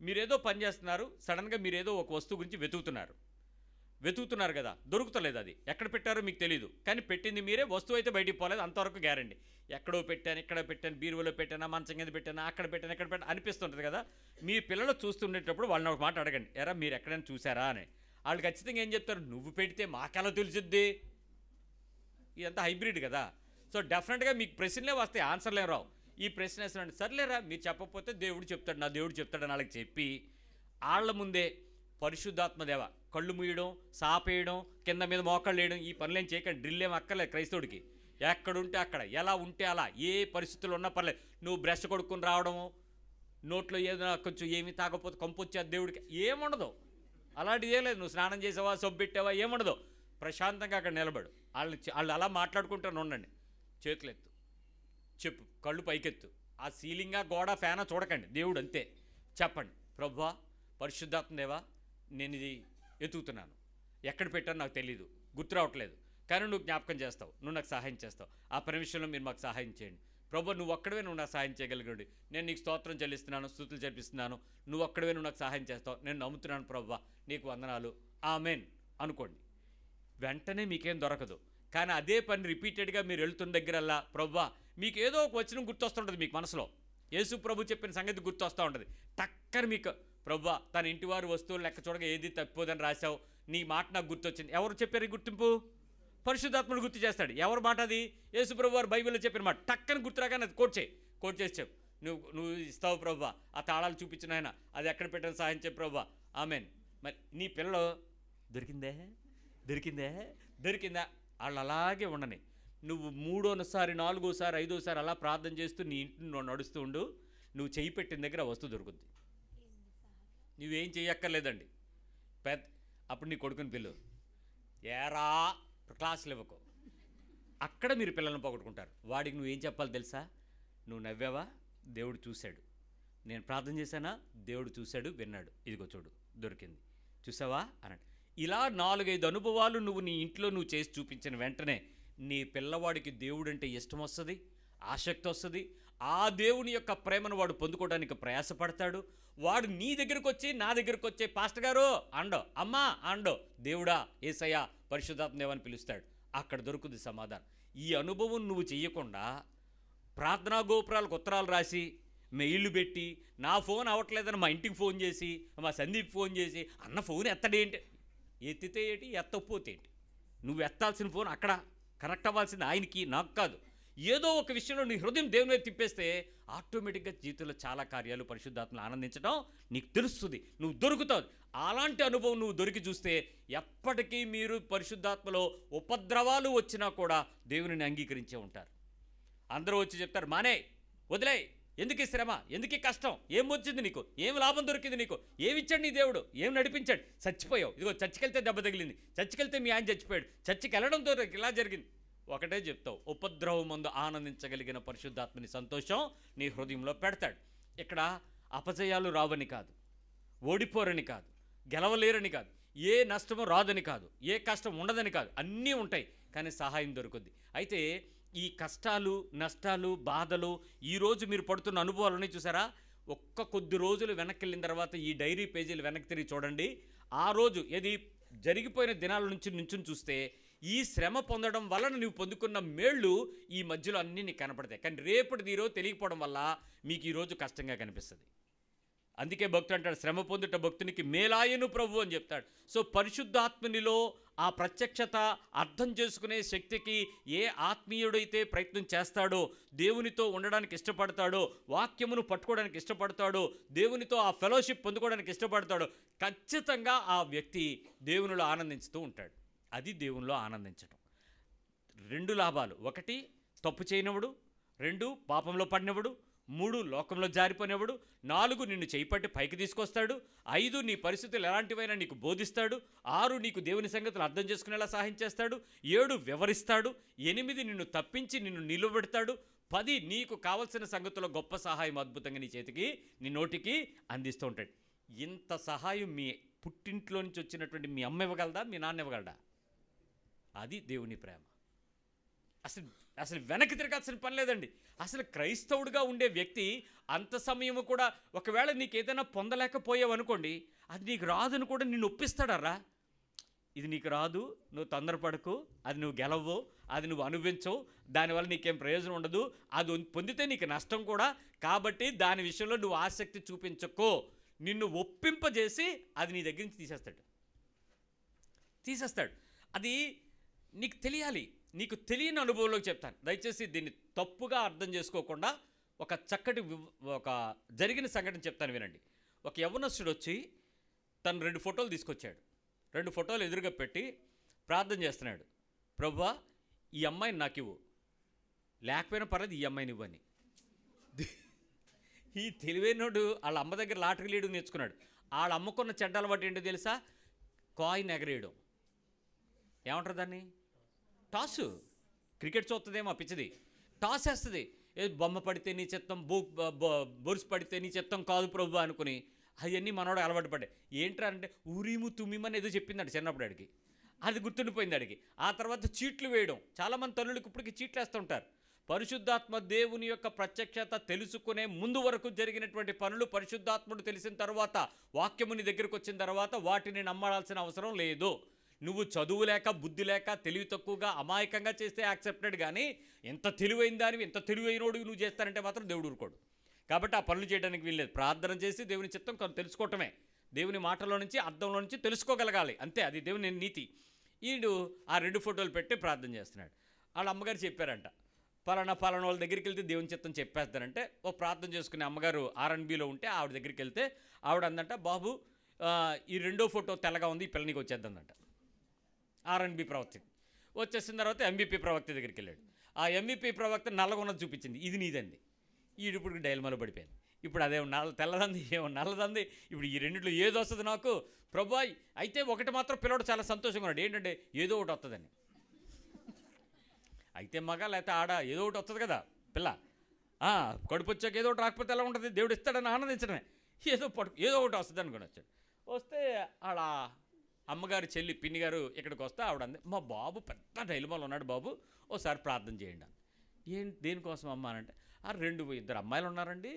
మీరేదో పని చేస్తున్నారు, సడన్గా మీరేదో ఒక వస్తువు గురించి వెతుకుతున్నారు కదా, దొరుకుతలేదు. అది ఎక్కడ పెట్టారో మీకు తెలియదు, కానీ పెట్టింది మీరే, వస్తువు అయితే బయటికి పోలేదు, అంతవరకు గ్యారంటీ. ఎక్కడో పెట్టాను, ఇక్కడ పెట్టాను, బీరువలో పెట్టానా, మంచం కింద పెట్టానా, అక్కడ పెట్టాను, ఎక్కడ పెట్టాను అనిపిస్తుంటుంది కదా. మీ పిల్లలు చూస్తుండేటప్పుడు వాళ్ళని ఒక మాట అడగండి, ఎరా మీరు ఎక్కడైనా చూసారా అని. వాళ్ళు ఖచ్చితంగా ఏం చెప్తారు? నువ్వు పెడితే మాకెలా తెలుసుద్ది? ఇదంతా హైబ్రిడ్ కదా. సో డెఫినెట్గా మీకు ప్రశ్నలే వస్తాయి, ఆన్సర్లే రావు. ఈ ప్రశ్న వేస్తున్నాడు, సర్లేరా మీరు చెప్పకపోతే దేవుడు చెప్తాడు, నా దేవుడు చెప్తాడని వాళ్ళకి చెప్పి వాళ్ళ ముందే పరిశుద్ధాత్మదేవ కళ్ళు మూయడం, సాపేయడం, కింద మీద మోకాళ్ళు వేయడం, ఈ పనులేం చేయకండి. డ్రిల్ ఏం అక్కర్లేదు క్రైస్తవుడికి. ఎక్కడుంటే అక్కడ, ఎలా ఉంటే అలా, ఏ పరిస్థితులు ఉన్నా పర్లేదు. నువ్వు బ్రష్ కొడుకుని రావడము, నోట్లో ఏదైనా కొంచెం ఏమి తాగకపోతే కంపు వచ్చేది దేవుడికి ఏముండదు. అలాంటిది ఏం లేదు. నువ్వు స్నానం చేసావా, సబ్బు పెట్టావా, ఏముండదు. ప్రశాంతంగా అక్కడ నిలబడు. వాళ్ళు అలా మాట్లాడుకుంటూనే ఉండండి. చేతులెత్తు, చెప్పు, కళ్ళు పైకెత్తు. ఆ సీలింగా, గోడ, ఫ్యానా చూడకండి. దేవుడు అంతే. చెప్పండి, ప్రభువా పరిశుద్ధాత్మదేవా నేను ఇది ఎతుకుతున్నాను, ఎక్కడ పెట్టాను నాకు తెలీదు, గుర్తు రావట్లేదు, కానీ నువ్వు జ్ఞాపకం చేస్తావు, నువ్వు నాకు సహాయం చేస్తావు. ఆ పని విషయంలో మీరు మాకు సహాయం చేయండి ప్రభు. నువ్వు ఒక్కడవే నువ్వు నాకు సహాయం చేయగలిగాడు. నేను నీకు స్తోత్రం చెల్లిస్తున్నాను, స్తుతులు చెల్లిస్తున్నాను. నువ్వు ఒక్కడవే నువ్వు నాకు సహాయం చేస్తావు, నేను నమ్ముతున్నాను ప్రభువా, నీకు వందనాలు, ఆమేన్ అనుకోండి. వెంటనే మీకేం దొరకదు, కానీ అదే పని రిపీటెడ్గా మీరు వెళ్తున్న దగ్గరల్లా ప్రభువా మీకు ఏదో ఒక వచనం గుర్తొస్తుంటుంది. మీకు మనసులో యేసు ప్రభు చెప్పిన సంగతి గుర్తొస్తూ ఉంటుంది. టక్కని మీకు ప్రభువా తన ఇంటి వారి వస్తువులు లెక్క చూడగా ఏది తప్పిపోదని రాశావు, నీ మాట నాకు గుర్తొచ్చింది. ఎవరు చెప్పారు గుర్తింపు? పరిశుద్ధాత్ముడు గుర్తు చేస్తాడు. ఎవరు మాట అది? యేసు ప్రభు వారు బైబిల్లో చెప్పిన మాట. టక్కని గుర్తురాగానే అది కోట్ చేసి చెప్పు. నువ్వు ఇస్తావు ప్రభువా, ఆ తాళాలు చూపించిన ఆయన, అది ఎక్కడ పెట్టని సహాయం చెప్పు ప్రభువా, ఆమేన్. మరి నీ పిల్లలు దొరికిందా వాళ్ళు అలాగే ఉండని. నువ్వు 3వ సారి 4వ సారి 5వ సారి అలా ప్రార్థన చేస్తూ నీ ఇంటిని నువ్వు నడుస్తూ ఉండు. నువ్వు చేయి పెట్టిన దగ్గర వస్తువు దొరుకుద్ది. నువ్వేం చెయ్యక్కర్లేదండి. అప్పుడు నీ కొడుకుని పిల్లు, ఏరా క్లాసులు ఇవ్వకు. అక్కడ మీరు పిల్లల్ని పోగొట్టుకుంటారు. వాడికి నువ్వేం చెప్పాలి తెలుసా? నువ్వు నవ్వావా, దేవుడు చూశాడు. నేను ప్రార్థన చేశానా, దేవుడు చూశాడు, విన్నాడు. ఇదిగో చూడు దొరికింది, చూసావా అన్నాడు. ఇలా 4-5 అనుభవాలు నువ్వు నీ ఇంట్లో నువ్వు చేసి చూపించిన వెంటనే నీ పిల్లవాడికి దేవుడు అంటే ఇష్టం వస్తుంది, ఆసక్తి వస్తుంది. ఆ దేవుని యొక్క ప్రేమను వాడు పొందుకోవడానికి ప్రయాసపడతాడు. వాడు నీ దగ్గరకు వచ్చి, నా దగ్గరకు వచ్చే పాస్టర్ గారు అండో, అమ్మా అండో, దేవుడా యేసయ్యా పరిశుద్ధాత్మదేవని పిలుస్తాడు. అక్కడ దొరుకుతుంది సమాధానం. ఈ అనుభవం నువ్వు చెయ్యకుండా ప్రార్థనా గోపురాలకు ఉత్తరాలు రాసి, మెయిల్ పెట్టి, నా ఫోన్ అవ్వట్లేదని మా ఇంటికి ఫోన్ చేసి, మా సందీప్ ఫోన్ చేసి, అన్న ఫోన్ ఎత్తడేంటి, ఎత్తితే ఏంటి, ఎత్తకపోతే ఏంటి, నువ్వు ఎత్తాల్సిన ఫోన్ అక్కడ కనెక్ట్ అవ్వాల్సింది ఆయనకి, నాకు కాదు. ఏదో ఒక విషయంలో నీ హృదయం దేవుని వైపు తిప్పేస్తే ఆటోమేటిక్గా జీవితంలో చాలా కార్యాలు పరిశుద్ధాత్మను ఆనందించడం నీకు తెలుస్తుంది, నువ్వు దొరుకుతావు. అలాంటి అనుభవం నువ్వు దొరికి చూస్తే ఎప్పటికీ మీరు పరిశుద్ధాత్మలో ఉపద్రవాలు వచ్చినా కూడా దేవునిని అంగీకరించే ఉంటారు. అందరూ వచ్చి చెప్తారు, మానే, వదిలే, ఎందుకు ఈ శ్రమ, ఎందుకు ఈ కష్టం, ఏం వచ్చింది నీకు, ఏం లాభం దొరికింది నీకు, ఏమిచ్చాడు నీ దేవుడు, ఏం నడిపించాడు, చచ్చిపోయావు, ఇదిగో చచ్చికెళ్తే దెబ్బ తగిలింది, చచ్చికెళ్తే మీ ఆయన చచ్చిపోయాడు, చచ్చికి వెళ్ళడంతో ఇలా జరిగింది. ఒకటే చెప్తావు, ఉపద్రవం ముందు ఆనందించగలిగిన పరిశుద్ధాత్మని సంతోషం నీ హృదయంలో పెడతాడు. ఇక్కడ అపజయాలు రావని కాదు, ఓడిపోరని కాదు, గెలవలేరని కాదు, ఏ నష్టము రాదని కాదు, ఏ కష్టం ఉండదని కాదు, అన్నీ ఉంటాయి, కానీ సహాయం దొరుకుద్ది. అయితే ఈ కష్టాలు, నష్టాలు, బాధలు, ఈరోజు మీరు పడుతున్న అనుభవాలని చూసారా, కొద్ది రోజులు వెనక్కి వెళ్ళిన తర్వాత ఈ డైరీ పేజీలు వెనక్కి తిరిగి చూడండి. ఆ రోజు ఏది జరిగిపోయిన దినాల నుంచి చూస్తే ఈ శ్రమ పొందడం వలన నువ్వు పొందుకున్న మేళ్ళు ఈ మధ్యలో అన్నీ నీకు కనపడతాయి. కానీ రేపటిది ఈరోజు తెలియకపోవడం వల్ల మీకు ఈరోజు కష్టంగా కనిపిస్తుంది. అందుకే భక్తుడు అంటాడు, శ్రమ పొందుట భక్తునికి మేలాయను ప్రభు అని చెప్తాడు. సో పరిశుద్ధాత్మనిలో ఆ ప్రత్యక్షత అర్థం చేసుకునే శక్తికి ఏ ఆత్మీయుడైతే ప్రయత్నం చేస్తాడో, దేవునితో ఉండడానికి ఇష్టపడతాడో, వాక్యమును పట్టుకోవడానికి ఇష్టపడతాడో, దేవునితో ఆ ఫెలోషిప్ పొందుకోవడానికి ఇష్టపడతాడో, ఖచ్చితంగా ఆ వ్యక్తి దేవునిలో ఆనందించుతూ ఉంటాడు. అది దేవునిలో ఆనందించడం. 2 లాభాలు: 1 తప్పు చేయనివాడు, 2 పాపంలో పడినవాడు, 3 లోకంలో జారిపోయినవాడు, 4 నిన్ను చేయిపట్టి పైకి తీసుకొస్తాడు, 5 నీ పరిస్థితులు ఎలాంటివైనా నీకు బోధిస్తాడు, 6 నీకు దేవుని సంగతులు అర్థం చేసుకునేలా సహాయం చేస్తాడు, 7 వివరిస్తాడు, 8 నిన్ను తప్పించి నిన్ను నిలబెడతాడు, 10 నీకు కావలసిన సంగతుల్లో గొప్ప సహాయం అద్భుతంగా నీ చేతికి, నీ నోటికి అందిస్తూ ఉంటాడు. ఇంత సహాయం మీ పుట్టింట్లో నుంచి వచ్చినటువంటి మీ అమ్మ ఇవ్వగలదా, మీ నాన్న ఇవ్వగలడా? అది దేవుని ప్రేమ. అసలు వెనక్కి తిరగాల్సిన పని లేదండి. అసలు క్రైస్తవుడిగా ఉండే వ్యక్తి అంత సమయము కూడా, ఒకవేళ నీకు ఏదైనా పొందలేకపోయావు అనుకోండి, అది నీకు రాదని కూడా నిన్ను ఒప్పిస్తాడరా. ఇది నీకు రాదు, నువ్వు తొందరపడకు, అది నువ్వు గెలవవు, అది నువ్వు అనుభవించవు, దానివల్ల నీకేం ప్రయోజనం ఉండదు, అది పొందితే నీకు నష్టం కూడా, కాబట్టి దాని విషయంలో నువ్వు ఆసక్తి చూపించకో, నిన్ను ఒప్పింపజేసి అది నీ దగ్గర నుంచి తీసేస్తాడు. అది నీకు తెలియాలి. నీకు తెలియని అనుభవంలోకి చెప్తాను. దయచేసి దీన్ని తప్పుగా అర్థం చేసుకోకుండా ఒక చక్కటి ఒక జరిగిన సంఘటన చెప్తాను, వినండి. ఒక యవ్వనస్తుడు వచ్చి తను 2 ఫోటోలు తీసుకొచ్చాడు. 2 ఫోటోలు ఎదురుగా పెట్టి ప్రార్థన చేస్తున్నాడు, ప్రభువా ఈ అమ్మాయిని నాకు ఇవ్వు, లేకపోయినా పర్లేదు ఈ అమ్మాయిని ఇవ్వని. ఈ తెలివైనోడు వాళ్ళ అమ్మ దగ్గర లాటరీ లీడు నేర్చుకున్నాడు. వాళ్ళ అమ్మకున్న చెడ్డ అలవాటు ఏంటో తెలుసా? కాయిన్ ఎగరేయడం. ఏమంటారు దాన్ని? టాసు. క్రికెట్ చూస్తుందేమో పిచ్చిది, టాస్ వేస్తుంది. బొమ్మ పడితే నీ చిత్తం, బొరుసు పడితే నీ చిత్తం కాదు ప్రభు అనుకుని అవన్నీ మనోడు అలవాటు పడ్డాయి. ఏంట్రా అంటే ఊరిము తుమ్మిమని ఏదో చెప్పిందంట చిన్నప్పుడు అడిగి, అది గుర్తుండిపోయింది అడిగి. ఆ తర్వాత చీట్లు వేయడం. చాలామంది తల్లులకు ఇప్పటికీ చీట్లు వేస్తుంటారు. పరిశుద్ధాత్మ దేవుని యొక్క ప్రత్యక్షత తెలుసుకునే ముందు వరకు జరిగినటువంటి పనులు పరిశుద్ధాత్ముడు తెలిసిన తర్వాత, వాక్యముని దగ్గరికి వచ్చిన తర్వాత వాటిని నమ్మాల్సిన అవసరం లేదు. నువ్వు చదువు లేక, బుద్ధి లేక, తెలివి తక్కువగా, అమాయకంగా చేస్తే యాక్సెప్టెడ్, కానీ ఎంత తెలివైన దానివి, ఎంత తెలివైనోడు నువ్వు చేస్తానంటే మాత్రం దేవుడు ఊరుకోడు. కాబట్టి ఆ పనులు చేయడానికి వీల్లేదు. ప్రార్థన చేసి దేవుని చిత్తం తెలుసుకోవటమే, దేవుని మాటలో నుంచి, అర్థంలో నుంచి తెలుసుకోగలగాలి, అంతే. అది దేవుని నీతి. ఈడు ఆ 2 ఫోటోలు పెట్టి ప్రార్థన చేస్తున్నాడు. వాళ్ళ అమ్మగారు చెప్పారంట, పలానా వాళ్ళ దగ్గరికి వెళ్తే దేవుని చిత్తం చెప్పేస్తారంటే, ఓ ప్రార్థన చేసుకునే అమ్మగారు R&Bలో ఉంటే ఆవిడ దగ్గరికి వెళ్తే ఆవిడ అందంట, బాబు ఈ 2వ ఫోటో తెల్లగా ఉంది, ఈ పిల్ల నీకు వచ్చేద్దందంట. R&B ప్రవక్త వచ్చేసిన తర్వాత MVP ప్రవక్త దగ్గరికి వెళ్ళాడు. ఆ MVP ప్రవక్త నల్లగా ఉన్నది చూపించింది, ఇది నీదండి. ఈడు ఇప్పుడు డైల్మాలో పడిపోయాను. ఇప్పుడు అదే తెల్లదంది, ఏమో నల్లదంది. ఇప్పుడు ఈ రెండిట్లో ఏదో వస్తుంది నాకు ప్రభు. అయితే ఒకటి మాత్రం పిల్లడు చాలా సంతోషంగా ఉన్నాడు, ఏంటంటే ఏదో ఒకటి వస్తుందని. అయితే మగ లేకపోతే ఆడ ఏదో ఒకటి వస్తుంది కదా పిల్ల. కడుపు వచ్చాక ఏదో ఒకటి రాకపోతే ఎలా ఉంటుంది? దేవుడు ఇస్తాడని ఆనందించడమే. ఏదో ఒకటి వస్తుంది అనుకుని వచ్చాడు. వస్తే ఆడ అమ్మగారు చెల్లి పిన్ని గారు ఇక్కడికి వస్తే ఆవిడ అంది, మా బాబు పెద్ద డైలమాలో ఉన్నాడు బాబు, ఓసారి ప్రార్థన చేయండి. దేనికోసం అమ్మ అని అంటే, 2 అమ్మాయిలు ఉన్నారండి,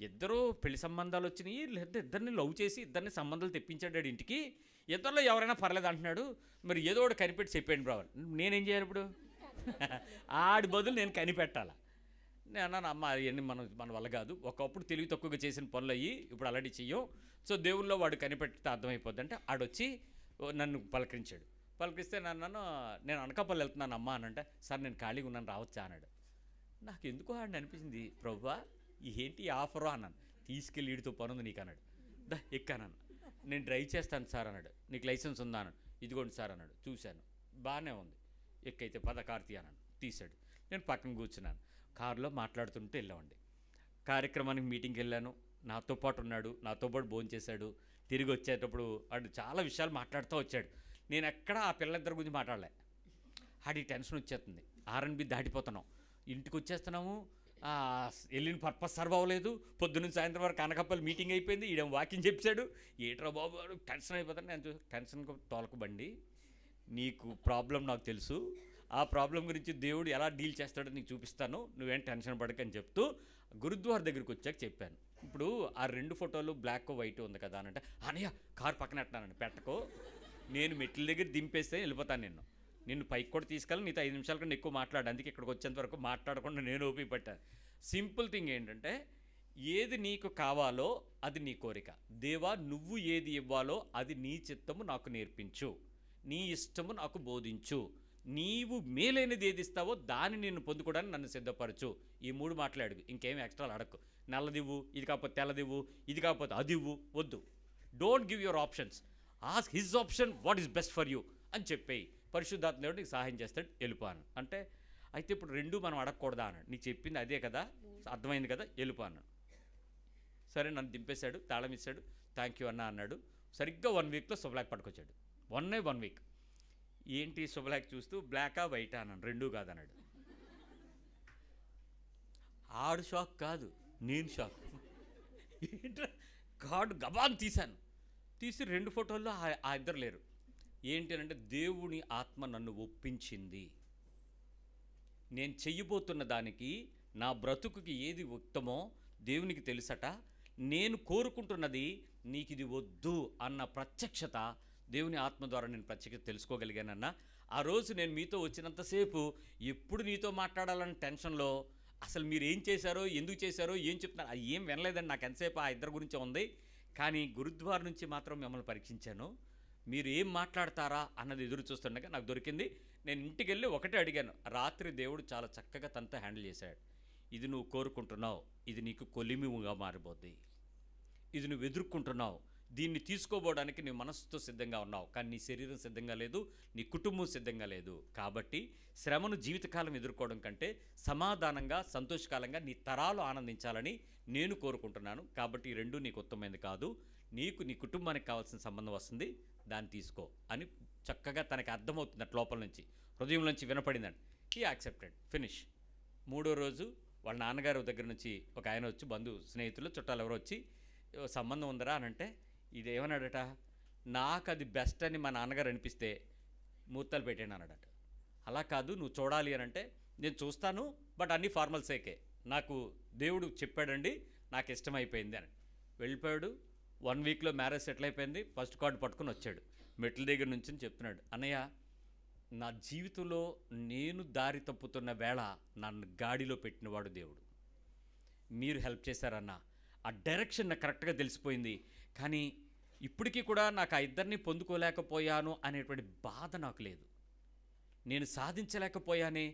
ఇద్దరు పెళ్లి సంబంధాలు వచ్చినాయి, లేదా ఇద్దరిని లవ్ చేసి ఇద్దరిని సంబంధాలు తెప్పించాడు ఇంటికి, ఇద్దరిలో ఎవరైనా పర్లేదు అంటున్నాడు, మరి ఏదో ఒకటి కనిపెట్టి చెప్పండి బ్రో. నేనేం చేయాలి ఇప్పుడు? ఆడి బదులు నేను కనిపెట్టాలా? నేను అన్నాను, అమ్మ అవన్నీ మన వల్ల కాదు, ఒకప్పుడు తెలివి తక్కువగా చేసిన పనులు అయ్యి ఇప్పుడు అలాంటి చెయ్యం, సో దేవుల్లో వాడు కనిపెట్టితే అర్థమైపోద్ది అంటే ఆడొచ్చి నన్ను పలకరిస్తే నేను అనకాపల్లి వెళ్తున్నాను అమ్మ అని అంటే, సార్ నేను ఖాళీగా ఉన్నాను రావచ్చా అన్నాడు. నాకు ఎందుకో ఆడిని అనిపించింది, ప్రభువా ఏంటి ఆఫరు అన్నాను. తీసుకెళ్ళి వీడితో పనుంది నీకు అన్నాడు. ఎక్కాను. నేను డ్రైవ్ చేస్తాను సార్ అన్నాడు. నీకు లైసెన్స్ ఉందా అన్నాడు. ఇదిగోండి సార్ అన్నాడు. చూశాను, బాగానే ఉంది, ఎక్కైతే పద కార్తీ అన్నాడు. తీశాడు. నేను పక్కన కూర్చున్నాను. కారులో మాట్లాడుతుంటే వెళ్ళామండి. కార్యక్రమానికి మీటింగ్కి వెళ్ళాను. నాతో పాటు ఉన్నాడు, నాతో పాటు భోజనం చేశాడు. తిరిగి వచ్చేటప్పుడు వాడు చాలా విషయాలు మాట్లాడుతూ వచ్చాడు. నేను ఎక్కడా ఆ పిల్లలిద్దరి గురించి మాట్లాడలే. ఆడి టెన్షన్ వచ్చేస్తుంది. R&B దాటిపోతున్నాం, ఇంటికి వచ్చేస్తున్నాము, వెళ్ళిన పర్పస్ సర్వ్ అవ్వలేదు, పొద్దున్న సాయంత్రం వరకు అనకప్పలు మీటింగ్ అయిపోయింది, ఈడేమో వాకింగ్ చెప్పాడు, ఏట్రా బాబు టెన్షన్ అయిపోతాను. నేను టెన్షన్ తోలకబండి, నీకు ప్రాబ్లం నాకు తెలుసు, ఆ ప్రాబ్లం గురించి దేవుడు ఎలా డీల్ చేస్తాడో నీకు చూపిస్తాను, నువ్వేం టెన్షన్ పడకని చెప్తూ గురుద్వార దగ్గరికి వచ్చాక చెప్పాను. ఇప్పుడు ఆ 2 ఫోటోలు బ్లాక్ వైట్ ఉంది కదా అని అంటే, అనయ్య కారు పక్కన పెట్టానండి. పెట్టకో, నేను మెట్ల దగ్గర దింపేస్తే వెళ్ళిపోతాను, నిన్ను పైకి కూడా తీసుకెళ్ళి నీతో 5 నిమిషాల కన్నా ఎక్కువ మాట్లాడు, అందుకే ఇక్కడికి వచ్చేంత వరకు మాట్లాడకుండా నేను ఓపిక పట్టాను. సింపుల్ థింగ్ ఏంటంటే, ఏది నీకు కావాలో అది నీ కోరిక, దేవా నువ్వు ఏది ఇవ్వాలో అది నీ చిత్తము నాకు నేర్పించు, నీ ఇష్టము నాకు బోధించు, నీవు మేలైనది ఏది ఇస్తావో దాన్ని నేను పొందుకోవడానికి నన్ను సిద్ధపరచు. ఈ 3 మాటలాడు, ఇంకేం ఎక్స్ట్రాలు అడక్కు. నల్లదివ్వు, ఇది కాకపోతే తెల్లదివ్వు, ఇది కాకపోతే అదివ్వు, వద్దు. Don't give your options, ask his option what is best for you అని చెప్పేయి. పరిశుద్ధాత్మ దేవుడు నీకు సహాయం చేస్తాడు, వెళ్ళిపోను అంటే. అయితే ఇప్పుడు 2 మనం అడగకూడదా అన్నాడు. నీకు చెప్పింది అదే కదా, అర్థమైంది కదా, వెళ్ళిపోను. సరే నన్ను దింపేశాడు, తాళం ఇచ్చాడు, థ్యాంక్ యూ అన్న అన్నాడు. సరిగ్గా 1 వీక్లో శుభలాక్ పట్టుకొచ్చాడు. 1 వీక్. ఏంటి శుభలాక్ చూస్తూ, బ్లాకా వైటా అన్నాను. 2 కాదన్నాడు. ఆడు షాక్ కాదు, నేను షాక్. ఏంట్రా కార్డు గబాన్ తీశాను. తీసి 2 ఫోటోల్లో ఆ ఇద్దరు లేరు. ఏంటి అంటే, దేవుని ఆత్మ నన్ను ఒప్పించింది, నేను చెయ్యబోతున్న దానికి నా బ్రతుకుకి ఏది ఉత్తమో దేవునికి తెలుసట, నేను కోరుకుంటున్నది నీకు ఇది వద్దు అన్న ప్రత్యక్షత దేవుని ఆత్మ ద్వారా నేను ప్రత్యక్షత తెలుసుకోగలిగానన్నా. ఆ రోజు నేను మీతో వచ్చినంతసేపు ఎప్పుడు నీతో మాట్లాడాలన్న టెన్షన్లో అసలు మీరు ఏం చేశారో, ఎందుకు చేశారో, ఏం చెప్తున్నారు అది ఏం వినలేదండి. నాకు ఎంతసేపు ఆ ఇద్దరు గురించే ఉంది. కానీ గురుద్వార నుంచి మాత్రం మిమ్మల్ని పరీక్షించాను, మీరు ఏం మాట్లాడతారా అన్నది ఎదురు చూస్తుండగా నాకు దొరికింది. నేను ఇంటికి వెళ్ళి ఒకటే అడిగాను. రాత్రి దేవుడు చాలా చక్కగా తనతో హ్యాండిల్ చేశాడు. ఇది నువ్వు కోరుకుంటున్నావు, ఇది నీకు కొలిమిగా మారిపోద్ది, ఇది నువ్వు ఎదుర్కొంటున్నావు, దీన్ని తీసుకోబోవడానికి నీ మనసుతో సిద్ధంగా ఉన్నావు, కానీ నీ శరీరం సిద్ధంగా లేదు, నీ కుటుంబం సిద్ధంగా లేదు. కాబట్టి శ్రమను జీవితకాలం ఎదుర్కోవడం కంటే సమాధానంగా సంతోషకాలంగా నీ తరాలు ఆనందించాలని నేను కోరుకుంటున్నాను. కాబట్టి ఈ 2 నీకు ఉత్తమైనది కాదు, నీకు నీ కుటుంబానికి కావాల్సిన సంబంధం వస్తుంది, దాన్ని తీసుకో అని చక్కగా తనకి అర్థమవుతుందట, లోపల నుంచి హృదయం నుంచి వినపడిందండి. ఈ యాక్సెప్టెడ్, ఫినిష్. 3వ రోజు వాళ్ళ నాన్నగారు దగ్గర నుంచి ఒక ఆయన వచ్చి, స్నేహితులు చుట్టాలు ఎవరో వచ్చి, సంబంధం ఉందరా అని అంటే, ఇది ఏమన్నాడట, నాకు అది బెస్ట్ అని మా నాన్నగారు అనిపిస్తే ముహూర్తాలు పెట్టాను అన్నాడట. అలా కాదు, నువ్వు చూడాలి అని అంటే, నేను చూస్తాను, బట్ అన్నీ ఫార్మల్సేకే, నాకు దేవుడు చెప్పాడండి, నాకు ఇష్టమైపోయింది అని వెళ్ళిపోయాడు. 1 వీక్లో మ్యారేజ్ సెటిల్ అయిపోయింది. ఫస్ట్ కార్డు పట్టుకుని వచ్చాడు, మెట్ల దగ్గర నుంచి చెప్తున్నాడు, అన్నయ్య నా జీవితంలో నేను దారి తప్పుతున్న వేళ నన్ను గాడిలో పెట్టినవాడు దేవుడు, మీరు హెల్ప్ చేశారన్న, ఆ డైరెక్షన్ నాకు కరెక్ట్గా తెలిసిపోయింది. కానీ ఇప్పటికీ కూడా నాకు ఆ ఇద్దరిని పొందుకోలేకపోయాను అనేటువంటి బాధ నాకు లేదు, నేను సాధించలేకపోయానే,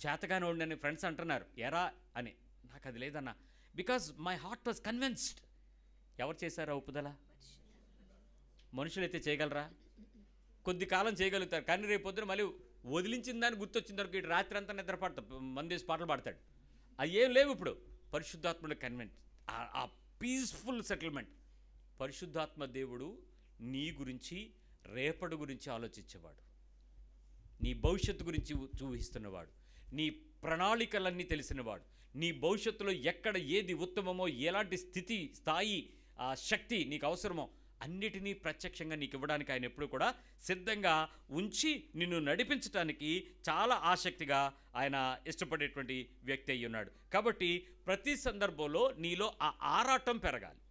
చేతగానే ఉండని ఫ్రెండ్స్ అంటున్నారు ఎరా అని, నాకు అది లేదన్న. Because my heart was convinced. ఎవరు చేశారా ఒప్పుదల? మనుషులైతే చేయగలరా? కొద్ది కాలం చేయగలుగుతారు, కానీ రేపు పొద్దున మళ్ళీ వదిలించిన దాన్ని గుర్తొచ్చిన వరకు ఇటు రాత్రి అంతా నిద్ర పడతాడు, మందేసి పాటలు పాడతాడు. అవి ఏం లేవు ఇప్పుడు. పరిశుద్ధాత్ముడు కన్వెంట్, ఆ పీస్ఫుల్ సెటిల్మెంట్. పరిశుద్ధాత్మ దేవుడు నీ గురించి, రేపటి గురించి ఆలోచించేవాడు, నీ భవిష్యత్తు గురించి చూపిస్తున్నవాడు, నీ ప్రణాళికలన్నీ తెలిసినవాడు, నీ భవిష్యత్తులో ఎక్కడ ఏది ఉత్తమమో, ఎలాంటి స్థాయి శక్తి నీకు అవసరమో అన్నిటినీ ప్రత్యక్షంగా నీకు ఇవ్వడానికి ఆయన ఎప్పుడు కూడా సిద్ధంగా ఉంచి నిన్ను నడిపించడానికి చాలా ఆసక్తిగా ఆయన ఇష్టపడేటువంటి వ్యక్తి అయి ఉన్నాడు. కాబట్టి ప్రతి సందర్భంలో నీలో ఆ ఆరాటం పెరగాలి,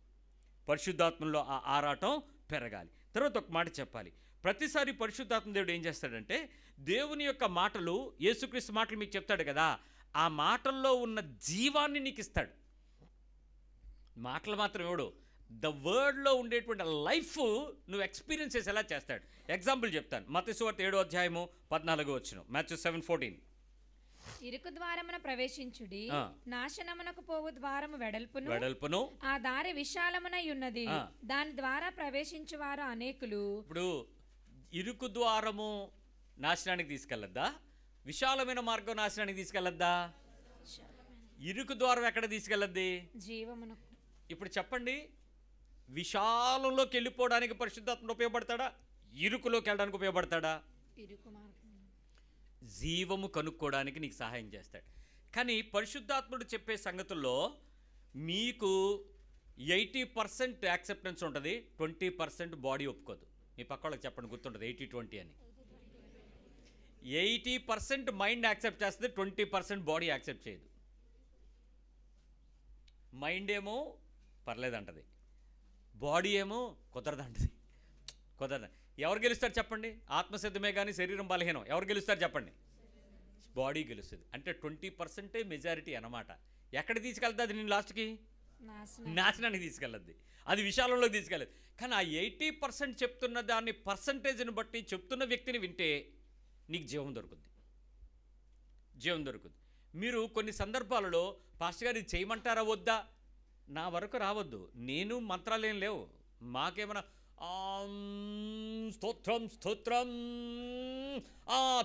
పరిశుద్ధాత్మలో ఆ ఆరాటం పెరగాలి. తర్వాత ఒక మాట చెప్పాలి, ప్రతిసారి పరిశుద్ధాత్మ దేవుడు ఏం చేస్తాడంటే, దేవుని యొక్క మాటలు, యేసుక్రీస్తు మాటలు మీకు చెప్తాడు కదా, ఆ మాటల్లో ఉన్న జీవాన్ని నీకు ఇస్తాడు. మాటలు మాత్రం ఎవడు, ద వర్డ్లో ఉండేటువంటి లైఫ్ నువ్వు ఎక్స్పీరియన్స్ చేసేలా చేస్తాడు. ఎగ్జాంపుల్ చెప్తాను. మత్తయి సువార్త 7:14 Matthew 7:14. ఇరుకు ద్వారమున ప్రవేశించుడి, నాశనమునకు పోవు ద్వారము వెడల్పును, ఆ దారి విశాలమునై ఉన్నది, దాని ద్వారా ప్రవేశించు వారు అనేకులు. ఇప్పుడు ఇరుకు ద్వారము నాశనానికి తీసుకెళ్ళద్దా, విశాలమైన మార్గం నాశనానికి తీసుకెళ్ళద్దా? ఇరుకు ద్వారం ఎక్కడ తీసుకెళ్ళద్ది? జీవమునకు. ఇప్పుడు చెప్పండి, విశాలంలోకి వెళ్ళిపోవడానికి పరిశుద్ధాత్మ ఉపయోగపడతాడా, ఇరుకులోకి వెళ్ళడానికి ఉపయోగపడతాడా? ఇరుకు మార్గం. జీవము కనుక్కోవడానికి నీకు సహాయం చేస్తాడు. కానీ పరిశుద్ధాత్ముడు చెప్పే సంగతుల్లో మీకు 80% యాక్సెప్టెన్స్ ఉంటుంది, 20% బాడీ ఒప్పుకోదు. మీ పక్క వాళ్ళకి చెప్పండి, గుర్తుంటుంది 80-20 అని. 80% మైండ్ యాక్సెప్ట్ చేస్తుంది, 20% బాడీ యాక్సెప్ట్ చేయదు. మైండ్ ఏమో పర్లేదంటది, బాడీ ఏమో కుదరదంటది. కుదరదు. ఎవరు గెలుస్తారు చెప్పండి? ఆత్మసిద్ధమే కానీ శరీరం బలహీనం. ఎవరు గెలుస్తారు చెప్పండి? బాడీ గెలుస్తుంది. అంటే 20% మెజారిటీ అన్నమాట. ఎక్కడ తీసుకెళ్తుంది అది? నేను లాస్ట్కి నాశనానికి తీసుకెళ్ళద్ది, అది విశాలంలోకి తీసుకెళ్ళదు. కానీ ఆ 80% చెప్తున్న దాన్ని పర్సంటేజ్ని బట్టి చెప్తున్న వ్యక్తిని వింటే నీకు జీవం దొరుకుద్ది, జీవం దొరుకుద్ది. మీరు కొన్ని సందర్భాలలో పాస్టర్ గారు ఇది చేయమంటారా వద్దా? నా వరకు రావద్దు, నేను మంత్రాలు ఏం లేవు, మాకేమైనా స్తోత్రం స్తోత్రం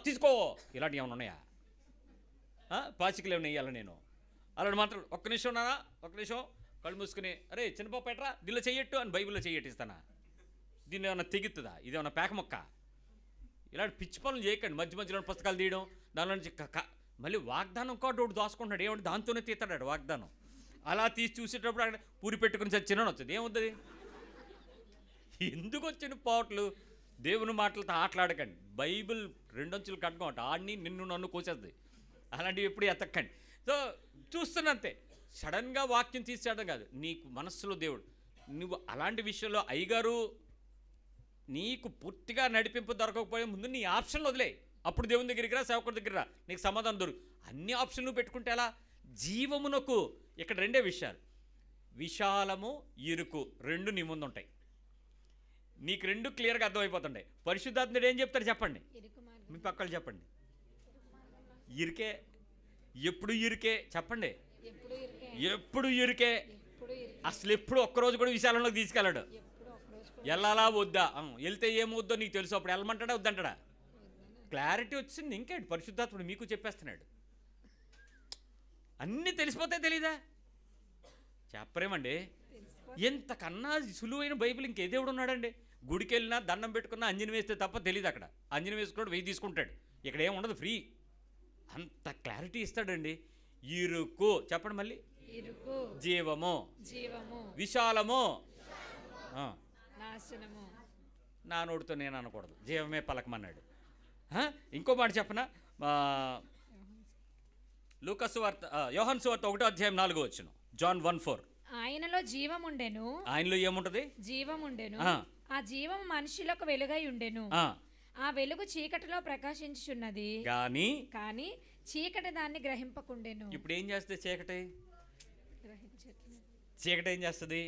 తీసుకో ఇలాంటివి ఏమైనా ఉన్నాయా? పాచికలు ఏమైనా వేయాలి నేను అలాంటి మాత్రం? ఒక్క నిమిషం ఉన్నానా, ఒక్క నిమిషం కళ్ళు మూసుకుని అరే చిన్నపాప పెట్టరా దీనిలో చెయ్యట్టు అని బైబిల్లో చెయ్యట్టిస్తానా? దీన్ని ఏమన్నా తెగుతుందా? ఇదేమన్నా పేక మొక్క? ఇలాంటి పిచ్చి పనులు చేయకండి. మధ్య మధ్యలో పుస్తకాలు తీయడం, దానిలో నుంచి మళ్ళీ వాగ్దానం కార్డు ఒకటి దాచుకుంటాడు. ఏమంటే దాంతోనే తీస్తాడు వాగ్దానం. అలా తీసి చూసేటప్పుడు అక్కడ పూరి పెట్టుకుని చచ్చినా వస్తుంది. ఏమవుతుంది? ఎందుకు వచ్చిన పోట్లు? దేవుని మాటలతో ఆటలాడకండి. బైబిల్ 2 అంచులు కట్టుకోండి, ఆడిని నిన్ను నన్ను కోసేస్తుంది. అలాంటివి ఎప్పుడు ఎతక్కండి. సో చూస్తున్నంతే, సడన్గా వాక్యం తీసేయడం కాదు, నీకు మనస్సులో దేవుడు. నువ్వు అలాంటి విషయంలో అయ్యగారు నీకు పూర్తిగా నడిపింపు దొరకకపోయే ముందు నీ ఆప్షన్లు వదిలే, అప్పుడు దేవుని దగ్గరికి రా, సేవకుడి దగ్గర రా, నీకు సమాధానం దొరుకు. అన్ని ఆప్షన్లు పెట్టుకుంటే ఎలా? జీవమునకు ఇక్కడ 2 విషయాలు, విశాలము ఇరుకు, 2 నీ ముందు ఉంటాయి. నీకు 2 క్లియర్గా అర్థమైపోతుంటాయి. పరిశుద్ధాత్ముడు ఏం చెప్తారు చెప్పండి? మీ పక్కలు చెప్పండి. ఇరికే, ఎప్పుడు ఇరికే చెప్పండి, ఎప్పుడు ఇరికే. అసలు ఎప్పుడు ఒక్కరోజు కూడా విశాలంలోకి తీసుకెళ్ళాడు. వెళ్ళాలా వద్దా? వెళ్తే ఏమవుద్దో నీకు తెలుసు, అప్పుడు వెళ్ళమంటాడా వద్దంటాడా? క్లారిటీ వచ్చింది. ఇంకేంటి పరిశుద్ధాత్ముడు మీకు చెప్పేస్తున్నాడు. అన్నీ తెలిసిపోతే తెలీదా? చెప్పరేమండి. ఎంతకన్నా సులువైన బైబిల్ ఇంకే దేవుడు ఉన్నాడండి? గుడికి వెళ్ళినా దండం పెట్టుకున్నా అంజనం వేస్తే తప్ప తెలియదు. అక్కడ అంజనం వేసుకున్నాడు 1000 తీసుకుంటాడు, ఇక్కడ ఏముండదు, ఫ్రీ. అంత క్లారిటీ ఇస్తాడండి. ఇరుకు చెప్పండి మళ్ళీ, జీవము, విశాలము, నా నోటితో నేను అనకూడదు, జీవమే పలకమన్నాడు. ఇంకో మాట చెప్పనా? లూకాసు వార్త, యోహాను సువార్త 1:4 జాన్ 1:4. ఆయనలో జీవం ఉండెను. ఆయనలో ఏముంటది? జీవం ఉండెను. ఆ జీవం మనుషులకు వెలుగై ఉండెను. ఆ వెలుగు చీకటిలో ప్రకాశించుచున్నది, కానీ చీకటి దాన్ని గ్రహింపకుండెను. ఇప్పుడు ఏం చేస్తుంది చీకటి? చీకటి ఏం చేస్తుంది?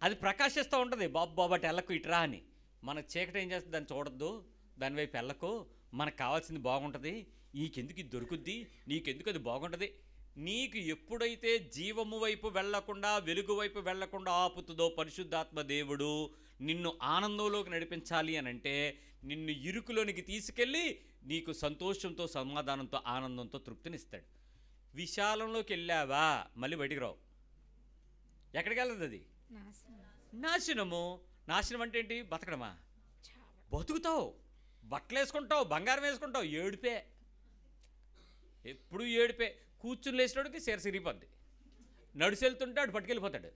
అది ప్రకాశిస్తూ ఉంటుంది, బాబు ఎల్లకు ఇట్రా అని. మనకు చీకటి ఏం చేస్తుంది? దాన్ని చూడొద్దు, దాని వైపు ఎల్లకు, మనకు కావాల్సింది బాగుంటుంది, నీకెందుకు ఇది దొరుకుద్ది, నీకెందుకు అది బాగుంటుంది. నీకు ఎప్పుడైతే జీవము వైపు వెళ్లకుండా వెలుగు వైపు వెళ్లకుండా ఆపుతుందో పరిశుద్ధాత్మ దేవుడు నిన్ను ఆనందంలోకి నడిపించాలి అని అంటే నిన్ను ఇరుకులోనికి తీసుకెళ్ళి నీకు సంతోషంతో, సమాధానంతో, ఆనందంతో తృప్తినిస్తాడు. విశాలంలోకి వెళ్ళావా మళ్ళీ బయటికి రావు. ఎక్కడికి వెళ్ళదు అది? నాశనము. నాశనం అంటే ఏంటి? బతకడమా? బతుకుతావు, బట్టలు వేసుకుంటావు, బంగారం వేసుకుంటావు, ఏడుపే, ఎప్పుడు ఏడుపే. కూర్చుని లేచినోడికి సిరిగిపోద్ది, నడిచెళ్తుంటాడు పట్టుకెళ్ళిపోతాడు,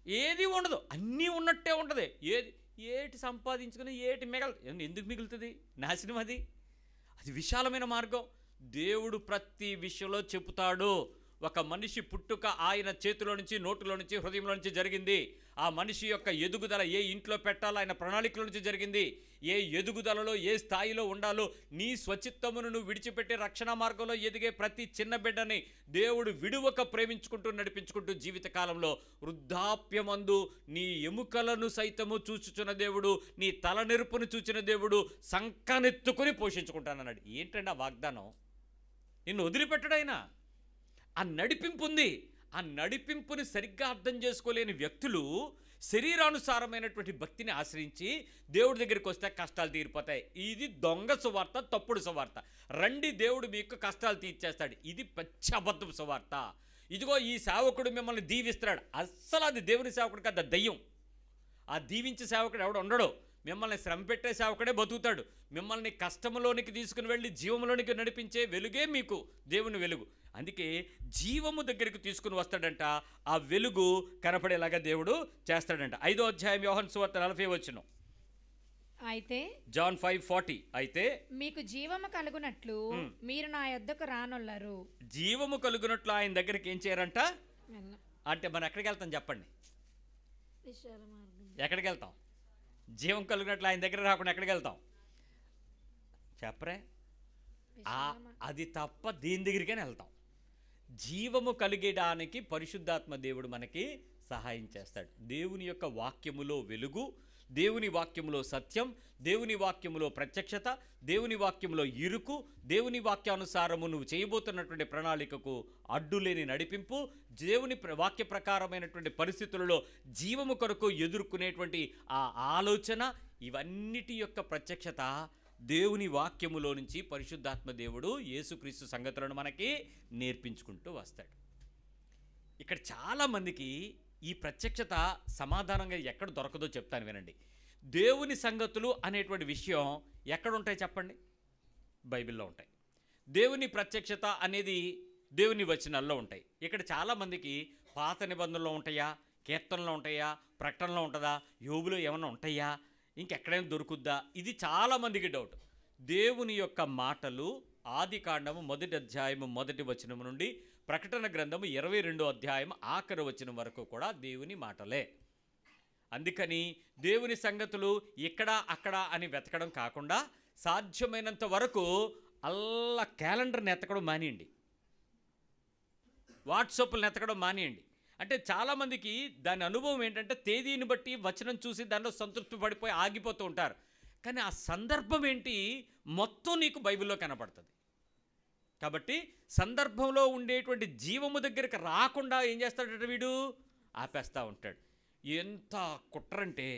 ఏది ఉండదు, అన్నీ ఉన్నట్టే ఉంటుంది. ఏటి సంపాదించుకుని ఏటి ఎందుకు మిగులుతుంది? నాశనం. అది విశాలమైన మార్గం. దేవుడు ప్రతి విషయంలో చెబుతాడు. ఒక మనిషి పుట్టుక ఆయన చేతిలో నుంచి, నోటిలో నుంచి, హృదయంలో నుంచి జరిగింది. ఆ మనిషి యొక్క ఎదుగుదల ఏ ఇంట్లో పెట్టాలో ఆయన ప్రణాళికల నుంచి జరిగింది. ఏ ఎదుగుదలలో ఏ స్థాయిలో ఉండాలో నీ స్వచిత్తమును నువ్వు విడిచిపెట్టి రక్షణ మార్గంలో ఎదిగే ప్రతి చిన్న బిడ్డని దేవుడు విడువక ప్రేమించుకుంటూ నడిపించుకుంటూ జీవితకాలంలో వృద్ధాప్యమందు నీ ఎముకలను సైతము చూచుచున్న దేవుడు, నీ తలనెరుపును చూచిన దేవుడు సంకనెత్తుకుని పోషించుకుంటానన్నాడు. ఏంటండి ఆ వాగ్దానం? నిన్ను వదిలిపెట్టడైనా ఆ నడిపింపు ఉంది. ఆ నడిపింపుని సరిగ్గా అర్థం చేసుకోలేని వ్యక్తులు శరీరానుసారమైనటువంటి భక్తిని ఆశ్రయించి దేవుడి దగ్గరికి వస్తే కష్టాలు తీరిపోతాయి. ఇది దొంగ సువార్త, తప్పుడు సువార్త. రండి దేవుడు మీకు కష్టాలు తీర్చేస్తాడు, ఇది పచ్చి అబద్ధం సువార్త. ఇదిగో ఈ సేవకుడు మిమ్మల్ని దీవిస్తాడు, అస్సలు అది దేవుని సేవకుడు కాదు, దయ్యం. ఆ దీవించే సేవకుడు ఎవడు ఉండడు. మిమ్మల్ని శ్రమ పెట్టే సేవకుడే బతుకుతాడు. మిమ్మల్ని కష్టంలోనికి తీసుకుని వెళ్ళి జీవంలోనికి నడిపించే వెలుగే మీకు దేవుని వెలుగు. అందుకే జీవము దగ్గరికి తీసుకుని వస్తాడంట, ఆ వెలుగు కనపడేలాగా దేవుడు చేస్తాడంట. 5వ అధ్యాయం యోహాను సువార్త 40వ వచనం. అయితే జాన్ 5:40. అయితే మీకు జీవము కలుగునట్లు మీరు నా యొద్దకు రానొల్లరు. జీవము కలుగునట్లు ఆయన దగ్గరికి ఏం చేయరంట అంటే మనం ఎక్కడికి వెళ్తాం చెప్పండి? ఎక్కడికి వెళ్తాం? జీవం కలుగునట్లు ఆయన దగ్గర రాకుండా ఎక్కడికి వెళ్తాం చెప్పరే? అది తప్ప దీని దగ్గరికైనా వెళ్తాం. జీవము కలిగేయడానికి పరిశుద్ధాత్మ దేవుడు మనకి సహాయం చేస్తాడు. దేవుని యొక్క వాక్యములో వెలుగు, దేవుని వాక్యములో సత్యం, దేవుని వాక్యములో ప్రత్యక్షత, దేవుని వాక్యములో ఇరుకు, దేవుని వాక్యానుసారము నువ్వు చేయబోతున్నటువంటి ప్రణాళికకు అడ్డులేని నడిపింపు, దేవుని వాక్య ప్రకారమైనటువంటి పరిస్థితులలో జీవము కొరకు ఎదుర్కొనేటువంటి ఆ ఆలోచన, ఇవన్నిటి యొక్క ప్రత్యక్షత దేవుని వాక్యములో నుంచి పరిశుద్ధాత్మ దేవుడు యేసుక్రీస్తు సంగతులను మనకి నేర్పించుకుంటూ వస్తాడు. ఇక్కడ చాలామందికి ఈ ప్రత్యక్షత సమాధానంగా ఎక్కడ దొరకదో చెప్తాను వినండి. దేవుని సంగతులు అనేటువంటి విషయం ఎక్కడ ఉంటాయి చెప్పండి? బైబిల్లో ఉంటాయి. దేవుని ప్రత్యక్షత అనేది దేవుని వచనాల్లో ఉంటాయి. ఇక్కడ చాలామందికి పాత నిబంధనలో ఉంటాయా, కీర్తనలో ఉంటాయా, ప్రకటనలో ఉంటుందా, యోబులో ఏమైనా ఉంటాయా, ఇంకెక్కడైనా దొరుకుద్దా? ఇది చాలామందికి డౌట్. దేవుని యొక్క మాటలు ఆదికాండము 1వ అధ్యాయము 1వ వచనం నుండి ప్రకటన గ్రంథము 22వ అధ్యాయం ఆఖరి వచనం వరకు కూడా దేవుని మాటలే. అందుకని దేవుని సంగతులు ఇక్కడ అక్కడ అని వెతకడం కాకుండా సాధ్యమైనంత వరకు అల్లా క్యాలెండర్ని ఎత్తకడం మానేయండి, వాట్సాప్లు ఎత్తకడం మానేయండి. అంటే చాలామందికి దాని అనుభవం ఏంటంటే తేదీని బట్టి వచనం చూసి దానిలో సంతృప్తి పడిపోయి ఆగిపోతూ ఉంటారు. కానీ ఆ సందర్భం ఏంటి మొత్తం నీకు బైబిల్లో కనపడుతుంది. కాబట్టి సందర్భంలో ఉండేటువంటి జీవము దగ్గరికి రాకుండా ఏం చేస్తాడంటే వీడు ఆపేస్తూ ఉంటాడు. ఎంత కుట్రంటే,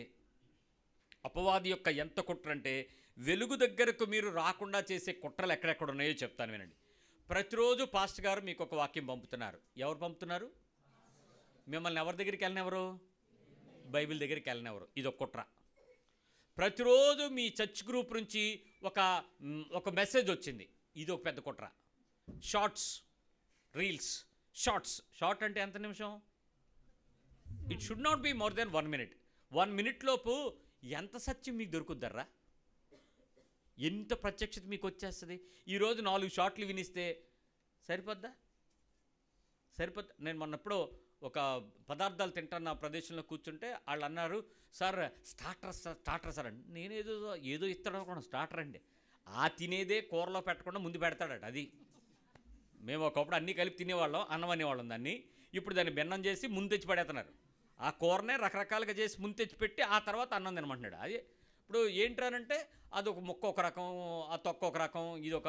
అపవాది యొక్క ఎంత కుట్రంటే, వెలుగు దగ్గరకు మీరు రాకుండా చేసే కుట్రలు ఎక్కడెక్కడ ఉన్నాయో చెప్తాను వినండి. ప్రతిరోజు పాస్టర్ గారు మీకు ఒక వాక్యం పంపుతున్నారు. ఎవరు పంపుతున్నారు? మిమ్మల్ని ఎవరి దగ్గరికి వెళ్ళినెవరు? బైబిల్ దగ్గరికి వెళ్ళినెవరు? ఇది ఒక కుట్ర. ప్రతిరోజు మీ చర్చ్ గ్రూప్ నుంచి ఒక మెసేజ్ వచ్చింది. ఇది ఒక పెద్ద కుట్ర. షార్ట్స్, రీల్స్, షార్ట్ అంటే ఎంత నిమిషం? It should not be more than 1 minute. 1 minute లోపు ఎంత సత్యం మీకు దొరుకుద్దర్రా? ఎంత ప్రత్యక్షత మీకు వచ్చేస్తుంది? ఈరోజు 4 షార్ట్లు వినిస్తే సరిపోద్దా? నేను మొన్నప్పుడు ఒక పదార్థాలు తింటున్న ప్రదేశంలో కూర్చుంటే వాళ్ళు అన్నారు, సార్ స్టార్టర్ సార్ అండి. ఏదో ఇస్తాడు అనుకున్నాను, స్టార్టర్ అండి. ఆ తినేదే కూరలో పెట్టకుండా ముందు పెడతాడట. అది మేము ఒకప్పుడు అన్నీ కలిపి తినేవాళ్ళం, అన్నం అనేవాళ్ళం దాన్ని. ఇప్పుడు దాన్ని భిన్నం చేసి ముందు తెచ్చి పడేస్తున్నారు. ఆ కూరనే రకరకాలుగా చేసి ముందు తెచ్చి పెట్టి ఆ తర్వాత అన్నం తినమంటున్నాడు. అది ఇప్పుడు ఏంటనంటే అదొక ముక్క ఒక రకం, ఆ తొక్క ఒక రకం, ఇది ఒక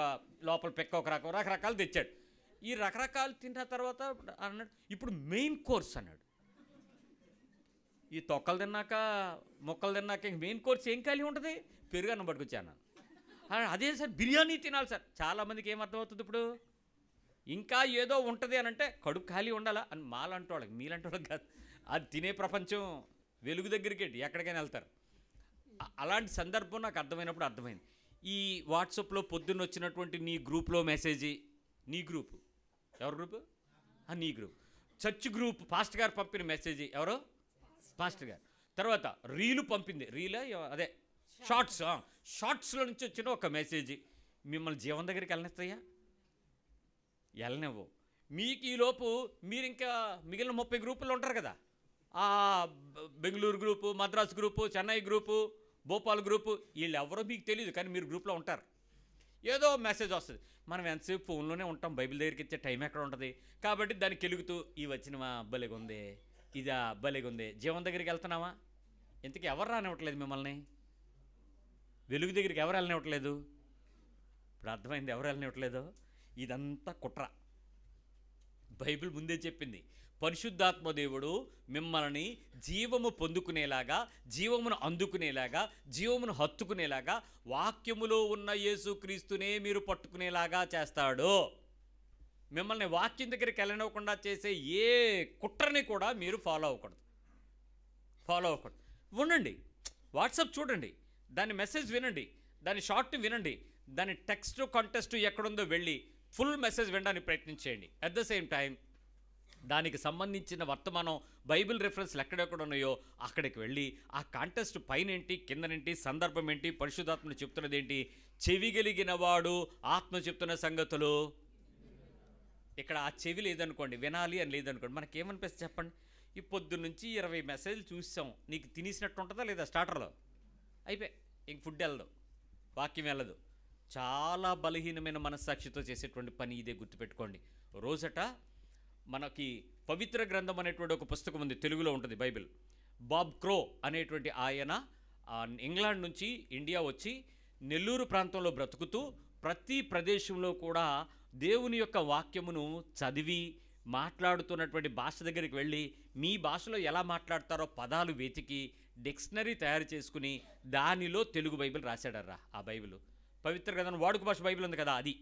లోపల పెక్క ఒక రకం, రకరకాలు తెచ్చాడు. ఈ రకరకాలు తిన్న తర్వాత అన్నాడు ఇప్పుడు మెయిన్ కోర్స్ అన్నాడు. ఈ తొక్కలు తిన్నాక మొక్కలు తిన్నాక ఇంక మెయిన్ కోర్స్ ఏం ఖాళీ ఉంటుంది? పెరుగు అన్నం పట్టుకొచ్చాను. అదే సార్ బిర్యానీ తినాలి సార్. చాలామందికి ఏమర్థమవుతుంది ఇప్పుడు? ఇంకా ఏదో ఉంటుంది అని అంటే కడుపు ఖాళీ ఉండాలా అని మాలంటే వాళ్ళకి, మీలంటే వాళ్ళకి కాదు. అది తినే ప్రపంచం వెలుగు దగ్గరికి ఎక్కడికైనా వెళ్తారు. అలాంటి సందర్భం నాకు అర్థమైనప్పుడు అర్థమైంది. ఈ వాట్సాప్లో పొద్దున్న వచ్చినటువంటి నీ గ్రూప్లో మెసేజ్, నీ గ్రూపు ఎవరు గ్రూపు? నీ గ్రూప్. చర్చ్ గ్రూప్ పాస్టర్ గారు పంపిన మెసేజ్, ఎవరో పాస్టర్ గారు. తర్వాత రీలు పంపింది, రీలా అదే షార్ట్స్లో నుంచి వచ్చిన ఒక మెసేజ్ మిమ్మల్ని జీవం దగ్గరికి వెళ్ళనిస్తాయా? వెళ్ళనివ్వు. మీకు ఈలోపు మీరు ఇంకా మిగిలిన 30 గ్రూపుల్లో ఉంటారు కదా, ఆ Bengaluru group, Madras group, Chennai group, Bhopal group, వీళ్ళు ఎవరో మీకు తెలియదు కానీ మీరు గ్రూప్లో ఉంటారు. ఏదో మెసేజ్ వస్తుంది. మనం ఎంతసేపు ఫోన్లోనే ఉంటాం, బైబిల్ దగ్గరికి ఇచ్చే టైం ఎక్కడ ఉంటుంది? కాబట్టి దానికి కెలుగుతూ ఈ వచ్చినవా భలేగా ఉంది, ఇదా భలేగా ఉంది. జీవం దగ్గరికి వెళ్తున్నావా? ఇంతకీ ఎవరు రానివ్వట్లేదు మిమ్మల్ని? వెలుగు దగ్గరికి ఎవరు వెళ్ళనివ్వట్లేదు? ఇప్పుడు అర్థమైంది ఎవరు వెళ్ళనివ్వట్లేదు. ఇదంతా కుట్ర. బైబిల్ ముందే చెప్పింది, పరిశుద్ధాత్మ దేవుడు మిమ్మల్ని జీవము పొందుకునేలాగా, జీవమును అందుకునేలాగా, జీవమును హత్తుకునేలాగా, వాక్యములో ఉన్న యేసుక్రీస్తునే మీరు పట్టుకునేలాగా చేస్తాడు. మిమ్మల్ని వాక్యం దగ్గరికి వెళ్ళనివ్వకుండా చేసే ఏ కుట్రని కూడా మీరు ఫాలో అవ్వకూడదు. ఉండండి, వాట్సాప్ చూడండి, దాని మెసేజ్ వినండి, దాని షార్ట్ వినండి, దాని టెక్స్ట్ కాంటెస్ట్ ఎక్కడుందో వెళ్ళి ఫుల్ మెసేజ్ వినడానికి ప్రయత్నం చేయండి. అట్ ద సేమ్ టైం దానికి సంబంధించిన వర్తమానం బైబిల్ రెఫరెన్స్లు ఎక్కడెక్కడ ఉన్నాయో అక్కడికి వెళ్ళి ఆ కాంటెస్ట్ పైన ఏంటి, కిందనేంటి, సందర్భం ఏంటి, పరిశుద్ధాత్మను చెప్తున్నది ఏంటి, చెవిగలిగిన వాడు ఆత్మ చెప్తున్న సంగతులు. ఇక్కడ ఆ చెవి లేదనుకోండి, వినాలి అని లేదనుకోండి, మనకేమనిపిస్తుంది చెప్పండి? ఈ పొద్దు నుంచి 20 మెసేజ్లు చూసాం, నీకు తినేసినట్టు ఉంటుందా లేదా? స్టార్టర్లో అయిపోయి ఇంక ఫుడ్ వెళ్ళదు, వాక్యం వెళ్ళదు. చాలా బలహీనమైన మనస్సాక్షితో చేసేటువంటి పని ఇదే, గుర్తుపెట్టుకోండి. రోజట మనకి పవిత్ర గ్రంథం అనేటువంటి ఒక పుస్తకం ఉంది, తెలుగులో ఉంటుంది బైబిల్. బాబ్ క్రో అనేటువంటి ఆయన ఇంగ్లాండ్ నుంచి ఇండియా వచ్చి నెల్లూరు ప్రాంతంలో బ్రతుకుతూ ప్రతి ప్రదేశంలో కూడా దేవుని యొక్క వాక్యమును చదివి మాట్లాడుతున్నటువంటి భాష దగ్గరికి వెళ్ళి మీ భాషలో ఎలా మాట్లాడతారో పదాలు వెతికి డిక్షనరీ తయారు చేసుకుని దానిలో తెలుగు బైబిల్ రాశాడర్రా. ఆ బైబిల్ పవిత్ర గ్రంథం వాడుక భాష బైబిల్ ఉంది కదా, అది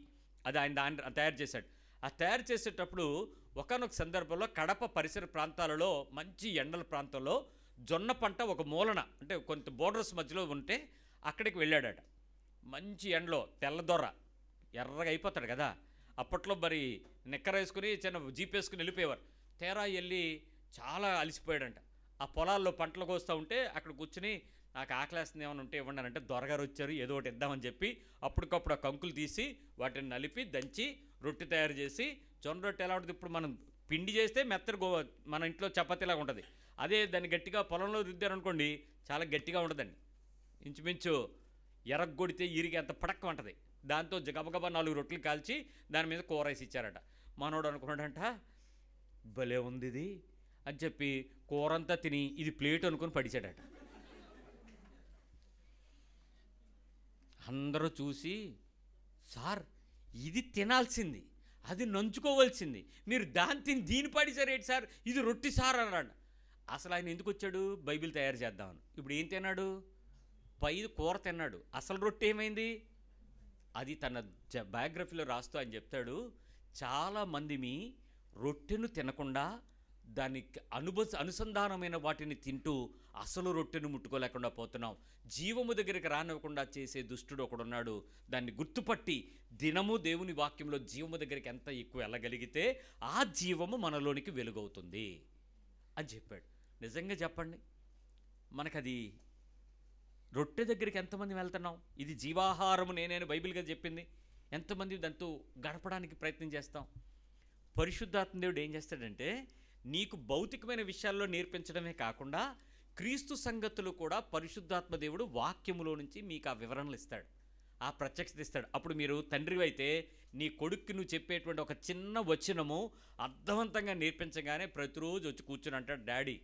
ఆయన దాన్ని తయారు చేశాడు. ఆ తయారు చేసేటప్పుడు ఒకానొక సందర్భంలో కడప పరిసర ప్రాంతాలలో మంచి ఎండల ప్రాంతంలో జొన్న పంట ఒక మూలన, అంటే కొంత బోర్డర్స్ మధ్యలో ఉంటే అక్కడికి వెళ్ళాడట. మంచి ఎండలో తెల్లదొర ఎర్రగా అయిపోతాడు కదా, అప్పట్లో మరి నిక్కర వేసుకుని చిన్న జీప్ వేసుకుని వెళ్ళిపోయేవారు. తేరా వెళ్ళి చాలా అలసిపోయాడంట. ఆ పొలాల్లో పంటలు కోస్తూ ఉంటే అక్కడ కూర్చుని నాకు ఆకలేస్తుంది ఏమైనా ఉంటే ఇవ్వండి అంటే దొరగారు వచ్చారు, ఏదో ఒకటి ఇద్దామని చెప్పి అప్పటికప్పుడు ఆ కంకులు తీసి వాటిని నలిపి దంచి రొట్టె తయారు చేసి, జొన్న రొట్టె ఎలా ఉంటుంది ఇప్పుడు మనం పిండి చేస్తే మెత్తగా మన ఇంట్లో చపాతీలాగా ఉంటుంది, అదే దాన్ని గట్టిగా పొలంలో రుద్దారనుకోండి చాలా గట్టిగా ఉండదండి, ఇంచుమించు ఎరగొడితే ఇరిగి అంత పడక్క ఉంటుంది. దాంతో గబగబా 4 రొట్టెలు కాల్చి దాని మీద కూర వేసి ఇచ్చారట. మనోడు అనుకున్నాడంట భలే ఉంది ఇది అని చెప్పి కూరంతా తిని ఇది ప్లేట్ అనుకుని పడిచాడట. అందరూ చూసి సార్ ఇది తినాల్సింది, అది నంచుకోవాల్సింది, మీరు దాన్ని తిని దీని పడిచారు ఏంటి సార్, ఇది రొట్టి సార్ అన్నాడు. అసలు ఆయన ఎందుకు వచ్చాడు? బైబిల్ తయారు చేద్దామని. ఇప్పుడు ఏం తిన్నాడు? పై కూర తిన్నాడు, అసలు రొట్టె ఏమైంది? అది తన బయోగ్రఫీలో రాస్తూ ఆయన చెప్తాడు, చాలామంది మీ రొట్టెను తినకుండా దానికి అనుసంధానమైన వాటిని తింటూ అసలు రొట్టెను ముట్టుకోలేకుండా పోతున్నాం. జీవము దగ్గరికి రానివ్వకుండా చేసే దుష్టుడు ఒకడున్నాడు. దాన్ని గుర్తుపట్టి దినము దేవుని వాక్యంలో జీవము దగ్గరికి ఎంత ఎక్కువ వెళ్ళగలిగితే ఆ జీవము మనలోనికి వెలుగవుతుంది అని చెప్పాడు. నిజంగా చెప్పండి, మనకది రొట్టె దగ్గరికి ఎంతమంది వెళ్తున్నాం? ఇది జీవాహారము నేనేను బైబిల్గా చెప్పింది. ఎంతమంది దాంతో గడపడానికి ప్రయత్నం చేస్తాం? పరిశుద్ధాత్మ దేవుడు ఏం చేస్తాడంటే నీకు భౌతికమైన విషయాల్లో నేర్పించడమే కాకుండా క్రీస్తు సంగతులు కూడా పరిశుద్ధాత్మ దేవుడు వాక్యములో నుంచి మీకు ఆ వివరణలు ఇస్తాడు, ఆ ప్రత్యక్షత ఇస్తాడు. అప్పుడు మీరు తండ్రివి అయితే నీ కొడుక్కి నువ్వు చెప్పేటువంటి ఒక చిన్న వచనము అర్థవంతంగా నేర్పించగానే ప్రతిరోజు వచ్చి కూర్చుని అంటాడు, డాడీ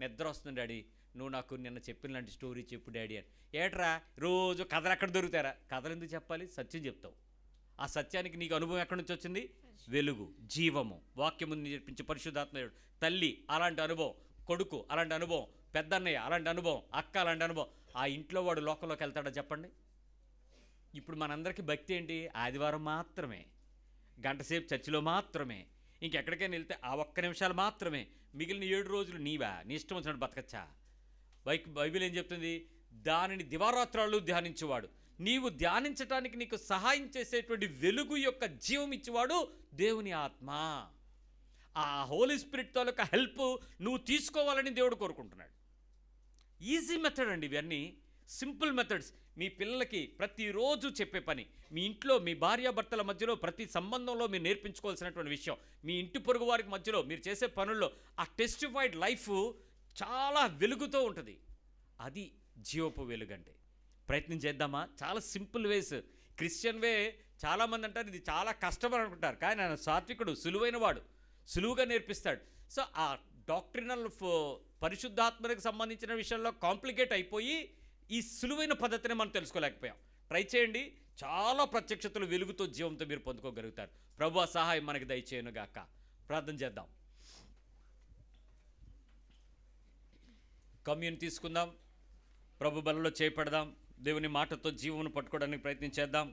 నిద్ర వస్తుంది డాడీ, నువ్వు నాకు నిన్న చెప్పిన లాంటి స్టోరీ చెప్పు డాడీ అని. ఏట్రా రోజు కథలు ఎక్కడ దొరుకుతారా? కథలు ఎందుకు చెప్పాలి? సత్యం చెప్తావు. ఆ సత్యానికి నీకు అనుభవం ఎక్కడి నుంచి వచ్చింది? వెలుగు, జీవము, వాక్యము నేర్పించే పరిశుద్ధాత్మ. తల్లి అలాంటి అనుభవం, కొడుకు అలాంటి అనుభవం, పెద్దన్నయ్య అలాంటి అనుభవం, అక్క అలాంటి అనుభవం. ఆ ఇంట్లో వాడు లోకంలోకి వెళ్తాడా చెప్పండి? ఇప్పుడు మనందరికీ భక్తి ఏంటి? ఆదివారం మాత్రమే, గంటసేపు చర్చిలో మాత్రమే, ఇంకెక్కడికైనా వెళ్తే ఆ ఒక్క నిమిషాలు మాత్రమే, మిగిలిన 7 రోజులు నీవా? నీ ఇష్టం వచ్చినట్టు బతకచ్చా? బైబిల్ ఏం చెప్తుంది? దానిని దివారాత్రాలు ధ్యానించేవాడు, నీవు ధ్యానించడానికి నీకు సహాయం చేసేటువంటి వెలుగు యొక్క జీవం ఇచ్చేవాడు దేవుని ఆత్మ. ఆ హోలీ స్పిరిట్ తాలూకా హెల్ప్ నువ్వు తీసుకోవాలని దేవుడు కోరుకుంటున్నాడు. ఈజీ మెథడ్ అండి ఇవన్నీ, సింపుల్ మెథడ్స్. మీ పిల్లలకి ప్రతిరోజు చెప్పే పని, మీ ఇంట్లో మీ భార్యాభర్తల మధ్యలో ప్రతి సంబంధంలో మీరు నేర్పించుకోవాల్సినటువంటి విషయం, మీ ఇంటి పొరుగు వారికి మధ్యలో మీరు చేసే పనుల్లో ఆ టెస్టిఫైడ్ లైఫ్ చాలా వెలుగుతో ఉంటుంది. అది జీవపు వెలుగంటే. ప్రయత్నం చేద్దామా? చాలా సింపుల్ వేస్. క్రిస్టియన్ వే చాలామంది అంటారు ఇది చాలా కష్టమని అనుకుంటారు, కానీ ఆయన సాత్వికుడు, సులువైన వాడు, సులువుగా నేర్పిస్తాడు. సో ఆ డాక్ట్రినల్ పరిశుద్ధాత్మకు సంబంధించిన విషయంలో కాంప్లికేట్ అయిపోయి ఈ సులువైన పద్ధతిని మనం తెలుసుకోలేకపోయాం. ట్రై చేయండి, చాలా ప్రత్యక్షతలు వెలుగుతో జీవంతో మీరు పొందుకోగలుగుతారు. ప్రభువా సహాయం మనకి దయచేయనుగాక. ప్రార్థన చేద్దాం. కమ్యూన్ తీసుకుందాం, ప్రభు బలలో చేపడదాం, దేవుని మాటతో జీవమును పట్టుకోవడానికి ప్రయత్నం చేద్దాం.